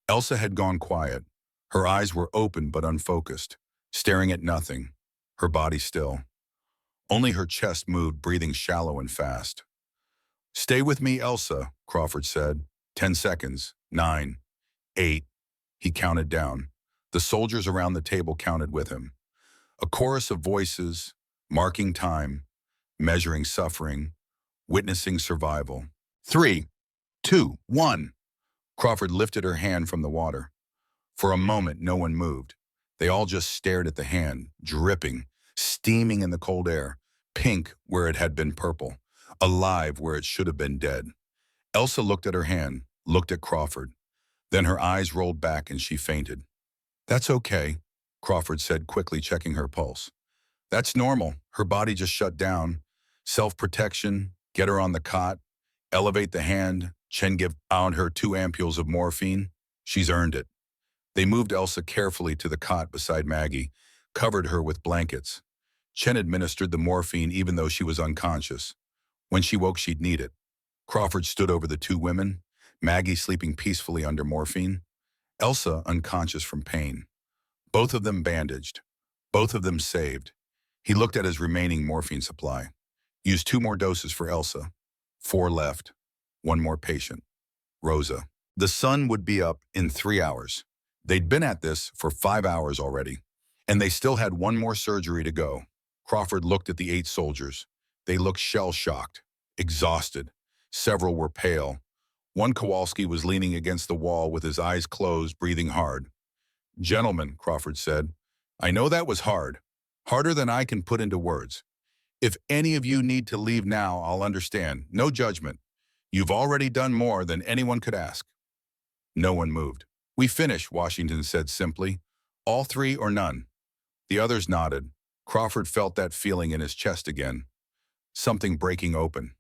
Elsa had gone quiet. Her eyes were open but unfocused, staring at nothing, her body still. Only her chest moved, breathing shallow and fast. Stay with me, Elsa, Crawford said. 10 seconds. 9, 8. He counted down. The soldiers around the table counted with him. A chorus of voices, marking time, measuring suffering, witnessing survival. 3, 2, 1. Crawford lifted her hand from the water. For a moment, no one moved. They all just stared at the hand, dripping, steaming in the cold air, pink where it had been purple, alive where it should have been dead. Elsa looked at her hand, looked at Crawford. Then her eyes rolled back and she fainted. "That's okay," Crawford said, quickly checking her pulse. "That's normal. Her body just shut down. Self-protection, get her on the cot, elevate the hand, Chen give out her 2 ampules of morphine. She's earned it." They moved Elsa carefully to the cot beside Maggie, covered her with blankets. Chen administered the morphine even though she was unconscious. When she woke, she'd need it. Crawford stood over the 2 women, Maggie sleeping peacefully under morphine, Elsa unconscious from pain. Both of them bandaged, both of them saved. He looked at his remaining morphine supply. Used 2 more doses for Elsa. 4 left. 1 more patient. Rosa. The sun would be up in 3 hours. They'd been at this for 5 hours already, and they still had 1 more surgery to go. Crawford looked at the 8 soldiers. They looked shell-shocked, exhausted. Several were pale. One Kowalski was leaning against the wall with his eyes closed, breathing hard. "Gentlemen," Crawford said, "I know that was hard. Harder than I can put into words. If any of you need to leave now, I'll understand. No judgment. You've already done more than anyone could ask." No one moved. "We finish," Washington said simply. "All 3 or none." The others nodded. Crawford felt that feeling in his chest again. Something breaking open.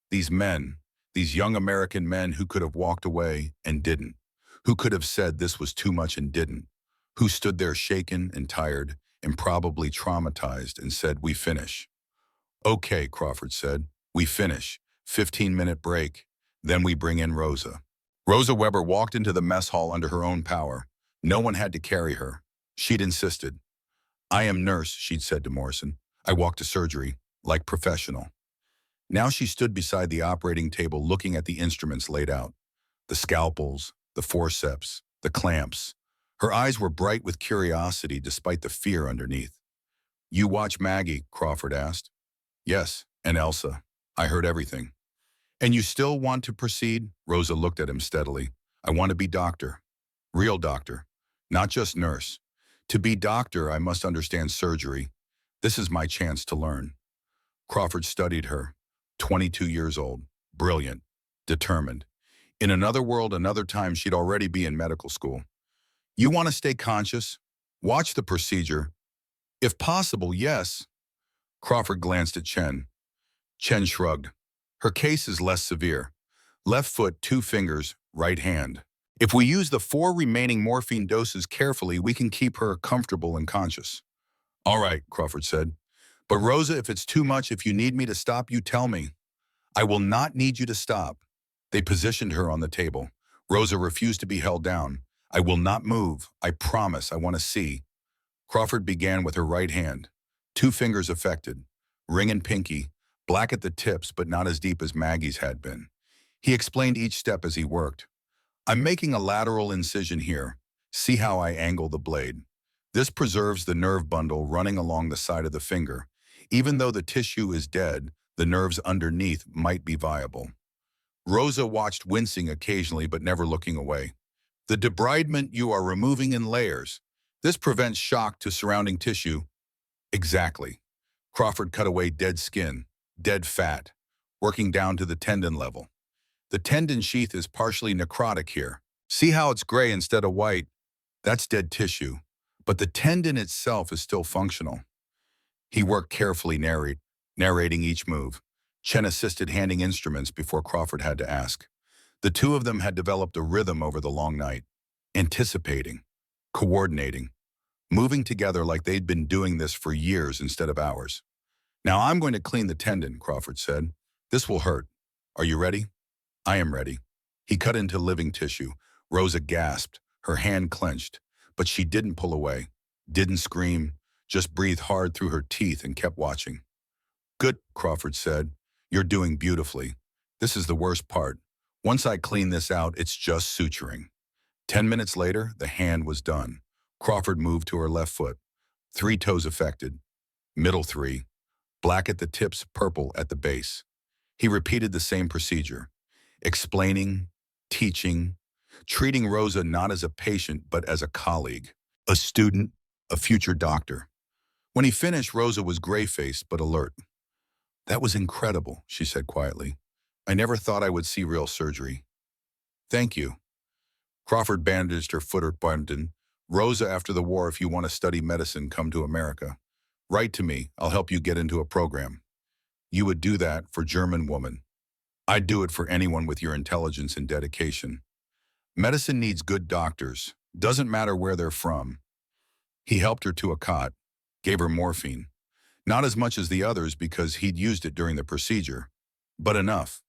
These men, these young American men who could have walked away and didn't, who could have said this was too much and didn't, who stood there shaken and tired and probably traumatized and said, "We finish." "Okay," Crawford said, "we finish. 15-minute break. Then we bring in Rosa." Rosa Weber walked into the mess hall under her own power. No one had to carry her. She'd insisted. "I am nurse," she'd said to Morrison. "I walk to surgery, like professional." Now she stood beside the operating table looking at the instruments laid out. The scalpels, the forceps, the clamps. Her eyes were bright with curiosity despite the fear underneath. "You watch Maggie?" Crawford asked. "Yes, and Elsa. I heard everything." "And you still want to proceed?" Rosa looked at him steadily. "I want to be doctor. Real doctor. Not just nurse. To be doctor, I must understand surgery. This is my chance to learn." Crawford studied her. 22 years old. Brilliant. Determined. In another world, another time, she'd already be in medical school. "You want to stay conscious? Watch the procedure." "If possible, yes." Crawford glanced at Chen. Chen shrugged. "Her case is less severe. Left foot, 2 fingers, right hand. If we use the 4 remaining morphine doses carefully, we can keep her comfortable and conscious." "All right," Crawford said. "But Rosa, if it's too much, if you need me to stop, you tell me." "I will not need you to stop." They positioned her on the table. Rosa refused to be held down. "I will not move. I promise. I want to see." Crawford began with her right hand. 2 fingers affected. Ring and pinky. Black at the tips, but not as deep as Maggie's had been. He explained each step as he worked. "I'm making a lateral incision here. See how I angle the blade. This preserves the nerve bundle running along the side of the finger. Even though the tissue is dead, the nerves underneath might be viable." Rosa watched, wincing occasionally but never looking away. "The debridement you are removing in layers. This prevents shock to surrounding tissue." "Exactly." Crawford cut away dead skin, dead fat, working down to the tendon level. "The tendon sheath is partially necrotic here. See how it's gray instead of white? That's dead tissue. But the tendon itself is still functional." He worked carefully, narrating each move. Chen assisted, handing instruments before Crawford had to ask. The 2 of them had developed a rhythm over the long night, anticipating, coordinating, moving together like they'd been doing this for years instead of hours. "Now I'm going to clean the tendon," Crawford said. "This will hurt. Are you ready?" "I am ready." He cut into living tissue. Rosa gasped, her hand clenched, but she didn't pull away, didn't scream, just breathed hard through her teeth and kept watching. "Good," Crawford said. "You're doing beautifully. This is the worst part. Once I clean this out, it's just suturing." 10 minutes later, the hand was done. Crawford moved to her left foot. 3 toes affected. Middle 3. black at the tips, purple at the base. He repeated the same procedure, explaining, teaching, treating Rosa not as a patient but as a colleague, a student, a future doctor. When he finished, Rosa was gray-faced but alert. "That was incredible," she said quietly. "I never thought I would see real surgery." "Thank you." Crawford bandaged her foot at Brendan. "Rosa, after the war, if you want to study medicine, come to America. Write to me. I'll help you get into a program." "You would do that for German woman." "I'd do it for anyone with your intelligence and dedication. Medicine needs good doctors. Doesn't matter where they're from." He helped her to a cot, gave her morphine. Not as much as the others because he'd used it during the procedure, but enough.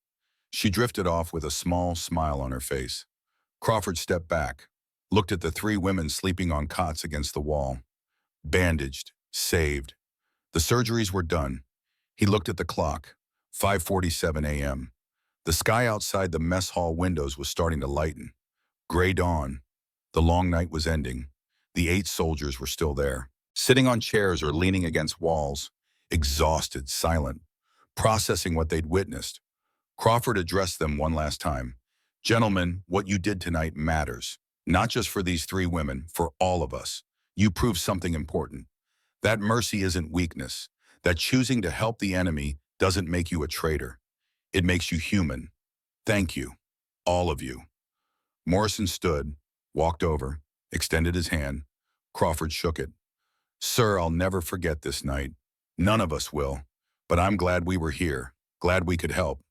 She drifted off with a small smile on her face. Crawford stepped back, looked at the three women sleeping on cots against the wall. Bandaged, saved. The surgeries were done. He looked at the clock, 5:47 a.m. The sky outside the mess hall windows was starting to lighten. Gray dawn. The long night was ending. The 8 soldiers were still there, sitting on chairs or leaning against walls, exhausted, silent, processing what they'd witnessed. Crawford addressed them one last time. "Gentlemen, what you did tonight matters. Not just for these 3 women, for all of us. You proved something important. That mercy isn't weakness. That choosing to help the enemy doesn't make you a traitor. It makes you human. Thank you. All of you." Morrison stood, walked over, extended his hand. Crawford shook it. "Sir, I'll never forget this night. None of us will. But I'm glad we were here, glad we could help."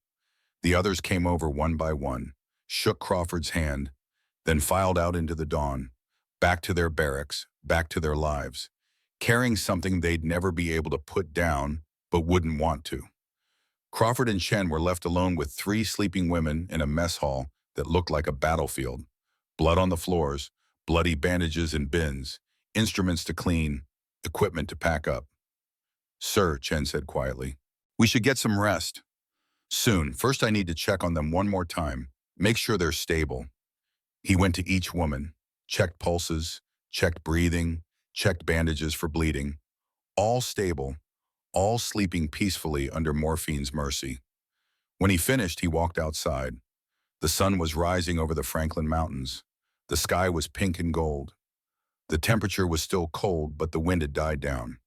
The others came over one by one, shook Crawford's hand, then filed out into the dawn, back to their barracks, back to their lives, carrying something they'd never be able to put down, but wouldn't want to. Crawford and Chen were left alone with 3 sleeping women in a mess hall that looked like a battlefield. Blood on the floors, bloody bandages in bins, instruments to clean, equipment to pack up. "Sir," Chen said quietly, "we should get some rest. Soon. First I need to check on them one more time, make sure they're stable." He went to each woman, checked pulses, checked breathing, checked bandages for bleeding. All stable, all sleeping peacefully under morphine's mercy. When he finished, he walked outside. The sun was rising over the Franklin Mountains. The sky was pink and gold. The temperature was still cold, but the wind had died down.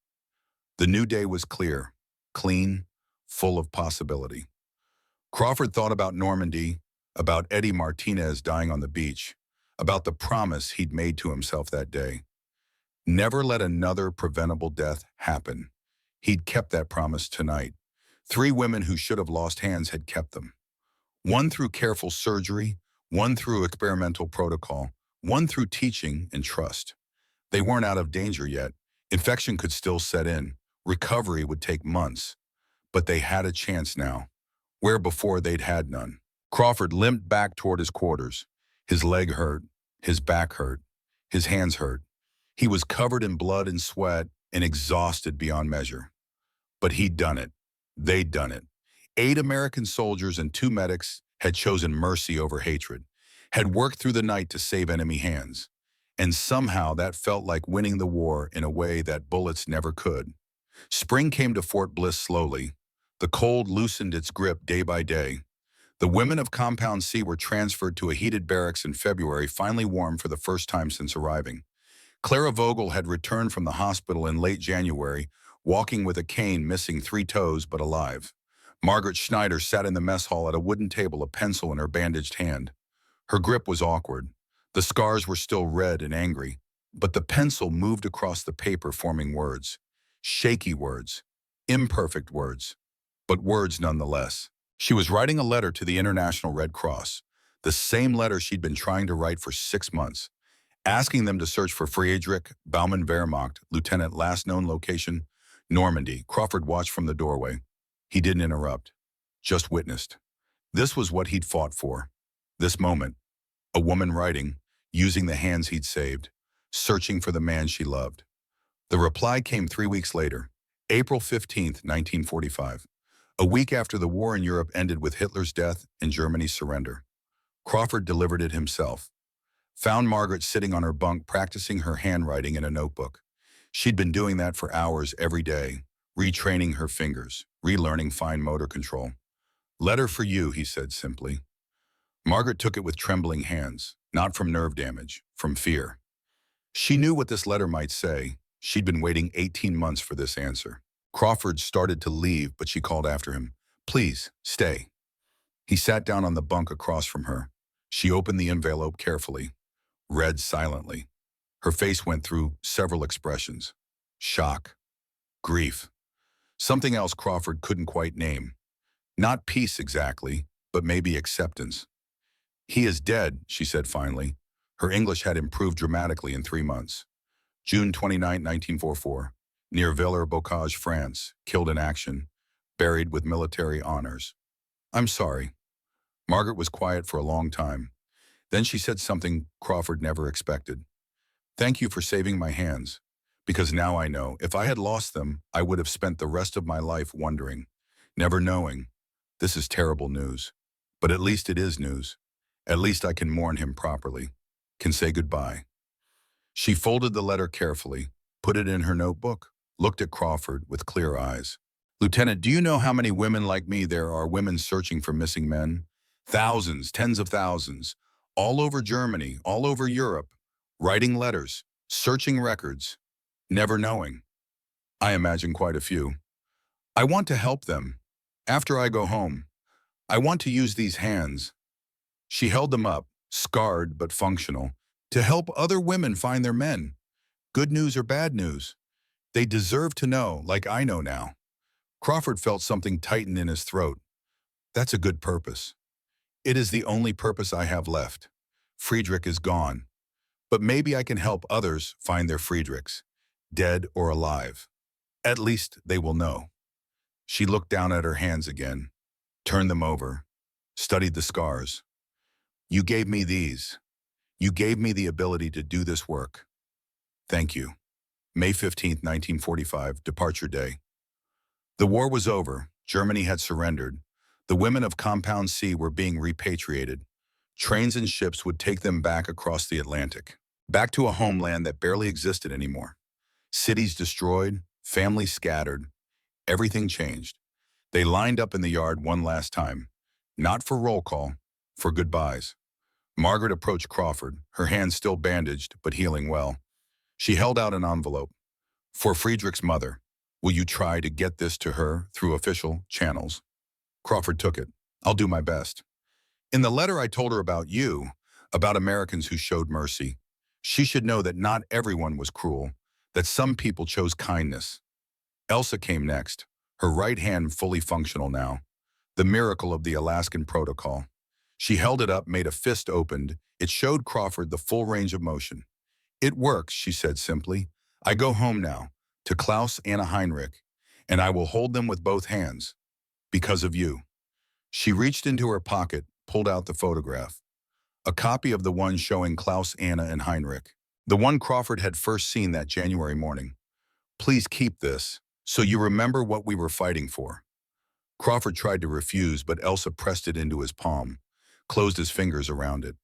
The new day was clear, clean, full of possibility. Crawford thought about Normandy, about Eddie Martinez dying on the beach, about the promise he'd made to himself that day. Never let another preventable death happen. He'd kept that promise tonight. 3 women who should have lost hands had kept them. One through careful surgery, one through experimental protocol, one through teaching and trust. They weren't out of danger yet. Infection could still set in. Recovery would take months. But they had a chance now, where before they'd had none. Crawford limped back toward his quarters. His leg hurt, his back hurt, his hands hurt. He was covered in blood and sweat and exhausted beyond measure. But he'd done it. They'd done it. 8 American soldiers and 2 medics had chosen mercy over hatred, had worked through the night to save enemy hands. And somehow that felt like winning the war in a way that bullets never could. Spring came to Fort Bliss slowly. The cold loosened its grip day by day. The women of Compound C were transferred to a heated barracks in February, finally warm for the first time since arriving. Clara Vogel had returned from the hospital in late January, walking with a cane, missing 3 toes but alive. Margaret Schneider sat in the mess hall at a wooden table, a pencil in her bandaged hand. Her grip was awkward. The scars were still red and angry, but the pencil moved across the paper, forming words. Shaky words, imperfect words, but words nonetheless. She was writing a letter to the International Red Cross, the same letter she'd been trying to write for 6 months, asking them to search for Friedrich Baumann Wehrmacht, lieutenant, last known location, Normandy. Crawford watched from the doorway. He didn't interrupt, just witnessed. This was what he'd fought for. This moment, a woman writing, using the hands he'd saved, searching for the man she loved. The reply came 3 weeks later, April 15th, 1945, a week after the war in Europe ended with Hitler's death and Germany's surrender. Crawford delivered it himself. Found Margaret sitting on her bunk practicing her handwriting in a notebook. She'd been doing that for hours every day, retraining her fingers, relearning fine motor control. "Letter for you," he said simply. Margaret took it with trembling hands, not from nerve damage, from fear. She knew what this letter might say. She'd been waiting 18 months for this answer. Crawford started to leave, but she called after him. "Please, stay." He sat down on the bunk across from her. She opened the envelope carefully, read silently. Her face went through several expressions. Shock, grief, something else Crawford couldn't quite name. Not peace exactly, but maybe acceptance. "He is dead," she said finally. Her English had improved dramatically in 3 months. June 29, 1944, near Villers-Bocage, France, killed in action, buried with military honors. "I'm sorry." Margaret was quiet for a long time. Then she said something Crawford never expected. "Thank you for saving my hands, because now I know if I had lost them, I would have spent the rest of my life wondering, never knowing. This is terrible news. But at least it is news. At least I can mourn him properly, can say goodbye." She folded the letter carefully, put it in her notebook, looked at Crawford with clear eyes. "Lieutenant, do you know how many women like me there are, women searching for missing men? Thousands, tens of thousands, all over Germany, all over Europe, writing letters, searching records, never knowing. I imagine quite a few. I want to help them. After I go home, I want to use these hands." She held them up, scarred but functional, "to help other women find their men. Good news or bad news. They deserve to know, like I know now." Crawford felt something tighten in his throat. "That's a good purpose. It is the only purpose I have left. Friedrich is gone. But maybe I can help others find their Friedrichs, dead or alive. At least they will know." She looked down at her hands again, turned them over, studied the scars. "You gave me these. You gave me the ability to do this work. Thank you." May 15, 1945, departure day. The war was over. Germany had surrendered. The women of Compound C were being repatriated. Trains and ships would take them back across the Atlantic, back to a homeland that barely existed anymore. Cities destroyed, families scattered. Everything changed. They lined up in the yard one last time, not for roll call, for goodbyes. Margaret approached Crawford, her hand still bandaged but healing well. She held out an envelope. "For Friedrich's mother, will you try to get this to her through official channels?" Crawford took it. "I'll do my best. In the letter I told her about you, about Americans who showed mercy. She should know that not everyone was cruel, that some people chose kindness." Elsa came next, her right hand fully functional now. The miracle of the Alaskan protocol. She held it up, made a fist opened. It showed Crawford the full range of motion. "It works," she said simply. "I go home now, to Klaus Anna Heinrich, and I will hold them with both hands. Because of you." She reached into her pocket, pulled out the photograph. A copy of the one showing Klaus Anna and Heinrich. The one Crawford had first seen that January morning. "Please keep this, so you remember what we were fighting for." Crawford tried to refuse, but Elsa pressed it into his palm, closed his fingers around it.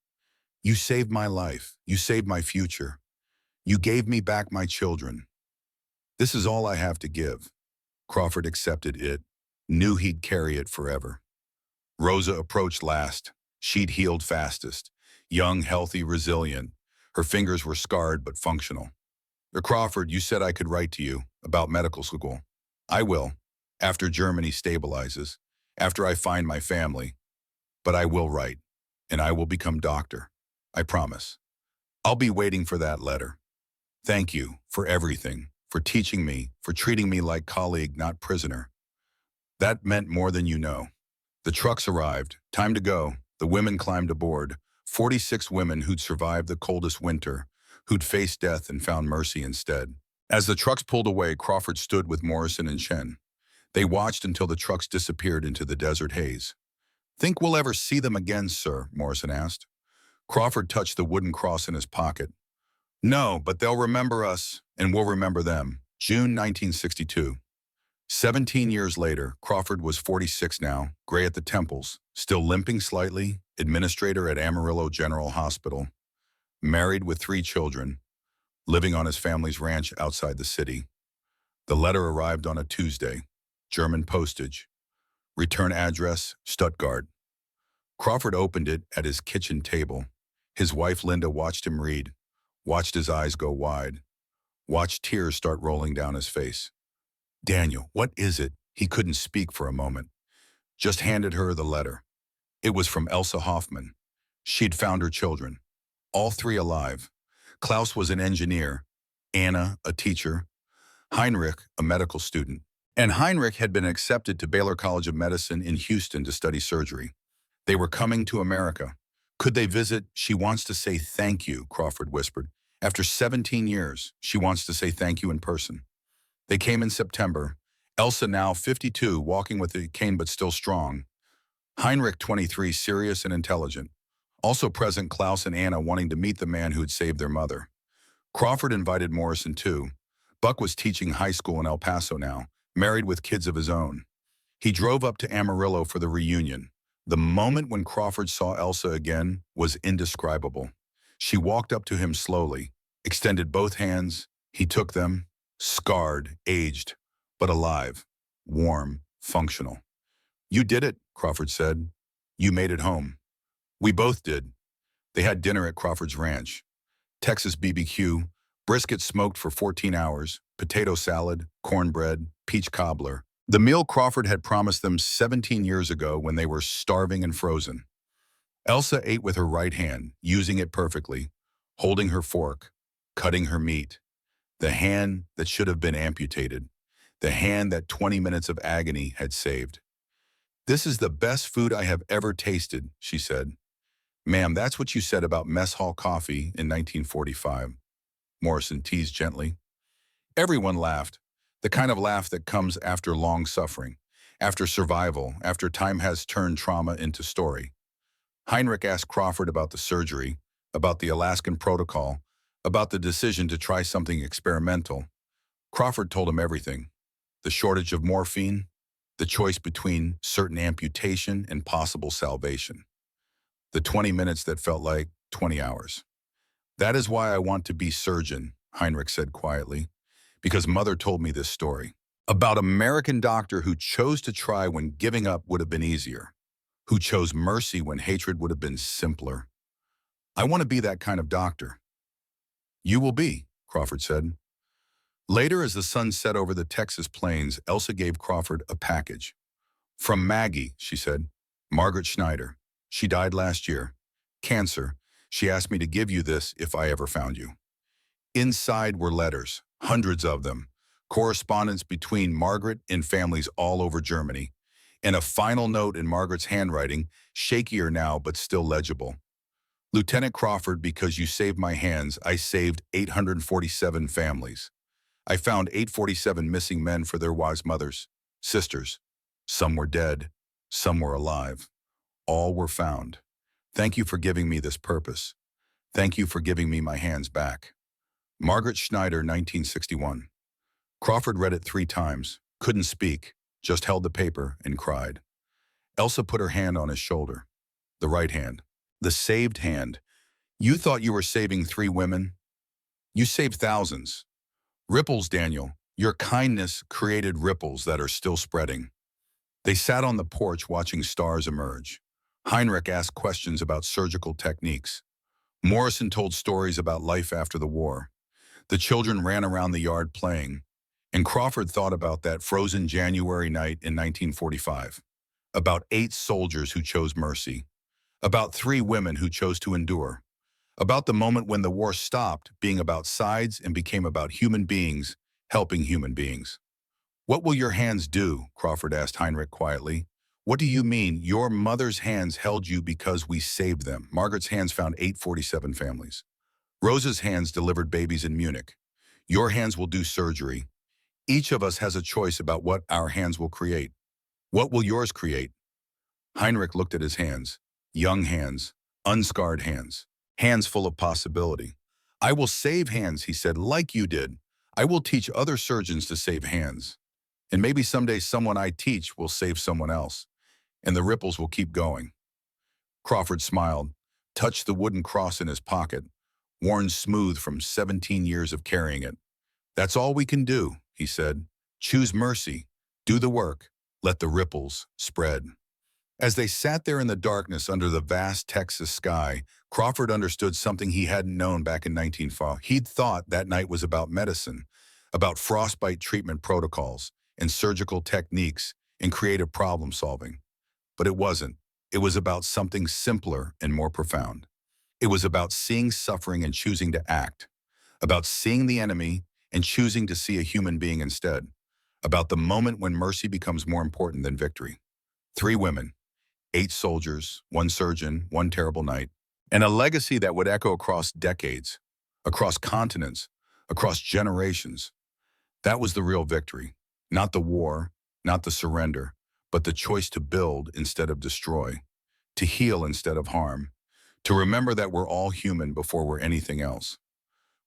"You saved my life. You saved my future. You gave me back my children. This is all I have to give." Crawford accepted it, knew he'd carry it forever. Rosa approached last. She'd healed fastest. Young, healthy, resilient. Her fingers were scarred but functional. "Crawford, you said I could write to you about medical school. I will, after Germany stabilizes, after I find my family. But I will write, and I will become doctor. I promise. I'll be waiting for that letter. Thank you for everything, for teaching me, for treating me like colleague, not prisoner. That meant more than you know." The trucks arrived. Time to go. The women climbed aboard. 46 women who'd survived the coldest winter, who'd faced death and found mercy instead. As the trucks pulled away, Crawford stood with Morrison and Chen. They watched until the trucks disappeared into the desert haze. "Think we'll ever see them again, sir?" Morrison asked. Crawford touched the wooden cross in his pocket. "No, but they'll remember us, and we'll remember them." June 1962. 17 years later, Crawford was 46 now, gray at the temples, still limping slightly, administrator at Amarillo General Hospital, married with 3 children, living on his family's ranch outside the city. The letter arrived on a Tuesday. German postage. Return address, Stuttgart. Crawford opened it at his kitchen table. His wife Linda watched him read, watched his eyes go wide, watched tears start rolling down his face. Daniel, what is it? He couldn't speak for a moment. Just handed her the letter. It was from Elsa Hoffman. She'd found her children, all three alive. Klaus was an engineer, Anna, a teacher, Heinrich, a medical student. And Heinrich had been accepted to Baylor College of Medicine in Houston to study surgery. They were coming to America. Could they visit? She wants to say thank you, Crawford whispered. After 17 years, she wants to say thank you in person. They came in September. Elsa, now 52, walking with a cane but still strong. Heinrich, 23, serious and intelligent. Also present, Klaus and Anna wanting to meet the man who had saved their mother. Crawford invited Morrison too. Buck was teaching high school in El Paso now, married with kids of his own. He drove up to Amarillo for the reunion. The moment when Crawford saw Elsa again was indescribable. She walked up to him slowly, extended both hands. He took them, scarred, aged, but alive, warm, functional. You did it, Crawford said. You made it home. We both did. They had dinner at Crawford's ranch. Texas BBQ, brisket smoked for 14 hours, potato salad, cornbread, peach cobbler. The meal Crawford had promised them 17 years ago when they were starving and frozen. Elsa ate with her right hand, using it perfectly, holding her fork, cutting her meat. The hand that should have been amputated. The hand that 20 minutes of agony had saved. This is the best food I have ever tasted, she said. Ma'am, that's what you said about mess hall coffee in 1945. Morrison teased gently. Everyone laughed, the kind of laugh that comes after long suffering, after survival, after time has turned trauma into story. Heinrich asked Crawford about the surgery, about the Alaskan protocol, about the decision to try something experimental. Crawford told him everything. The shortage of morphine, the choice between certain amputation and possible salvation. The 20 minutes that felt like 20 hours. That is why I want to be surgeon, Heinrich said quietly, because Mother told me this story. About American doctor who chose to try when giving up would have been easier, who chose mercy when hatred would have been simpler. I want to be that kind of doctor. You will be, Crawford said. Later, as the sun set over the Texas plains, Elsa gave Crawford a package. From Maggie, she said. Margaret Schneider. She died last year. Cancer. She asked me to give you this if I ever found you. Inside were letters, hundreds of them, correspondence between Margaret and families all over Germany, and a final note in Margaret's handwriting, shakier now but still legible. Lieutenant Crawford, because you saved my hands, I saved 847 families. I found 847 missing men for their wives' mothers, sisters. Some were dead, some were alive. All were found. Thank you for giving me this purpose. Thank you for giving me my hands back. Margaret Schneider, 1961. Crawford read it 3 times, couldn't speak, just held the paper and cried. Elsa put her hand on his shoulder. The right hand. The saved hand. You thought you were saving 3 women? You saved thousands. Ripples, Daniel. Your kindness created ripples that are still spreading. They sat on the porch watching stars emerge. Heinrich asked questions about surgical techniques. Morrison told stories about life after the war. The children ran around the yard playing, and Crawford thought about that frozen January night in 1945, about 8 soldiers who chose mercy, about 3 women who chose to endure, about the moment when the war stopped being about sides and became about human beings helping human beings. What will your hands do? Crawford asked Heinrich quietly. What do you mean? Your mother's hands held you because we saved them. Margaret's hands found 847 families. Rosa's hands delivered babies in Munich. Your hands will do surgery. Each of us has a choice about what our hands will create. What will yours create? Heinrich looked at his hands. Young hands, unscarred hands, hands full of possibility. I will save hands, he said, like you did. I will teach other surgeons to save hands. And maybe someday someone I teach will save someone else. And the ripples will keep going. Crawford smiled, touched the wooden cross in his pocket, worn smooth from 17 years of carrying it. That's all we can do, he said, Choose mercy. Do the work. Let the ripples spread. As they sat there in the darkness under the vast Texas sky, Crawford understood something he hadn't known back in 1905. He'd thought that night was about medicine, about frostbite treatment protocols, and surgical techniques, and creative problem solving. But it wasn't. It was about something simpler and more profound. It was about seeing suffering and choosing to act, about seeing the enemy and choosing to see a human being instead, about the moment when mercy becomes more important than victory. 3 women, 8 soldiers, 1 surgeon, 1 terrible night, and a legacy that would echo across decades, across continents, across generations. That was the real victory. Not the war, not the surrender, but the choice to build instead of destroy, to heal instead of harm, to remember that we're all human before we're anything else.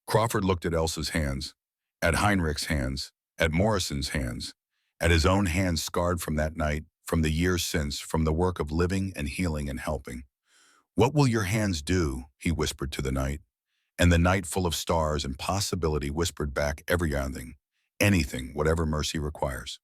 Crawford looked at Elsa's hands, at Heinrich's hands, at Morrison's hands, at his own hands scarred from that night, from the years since, from the work of living and healing and helping. "What will your hands do?" he whispered to the night. And the night, full of stars and possibility, whispered back every young thing, anything, whatever mercy requires.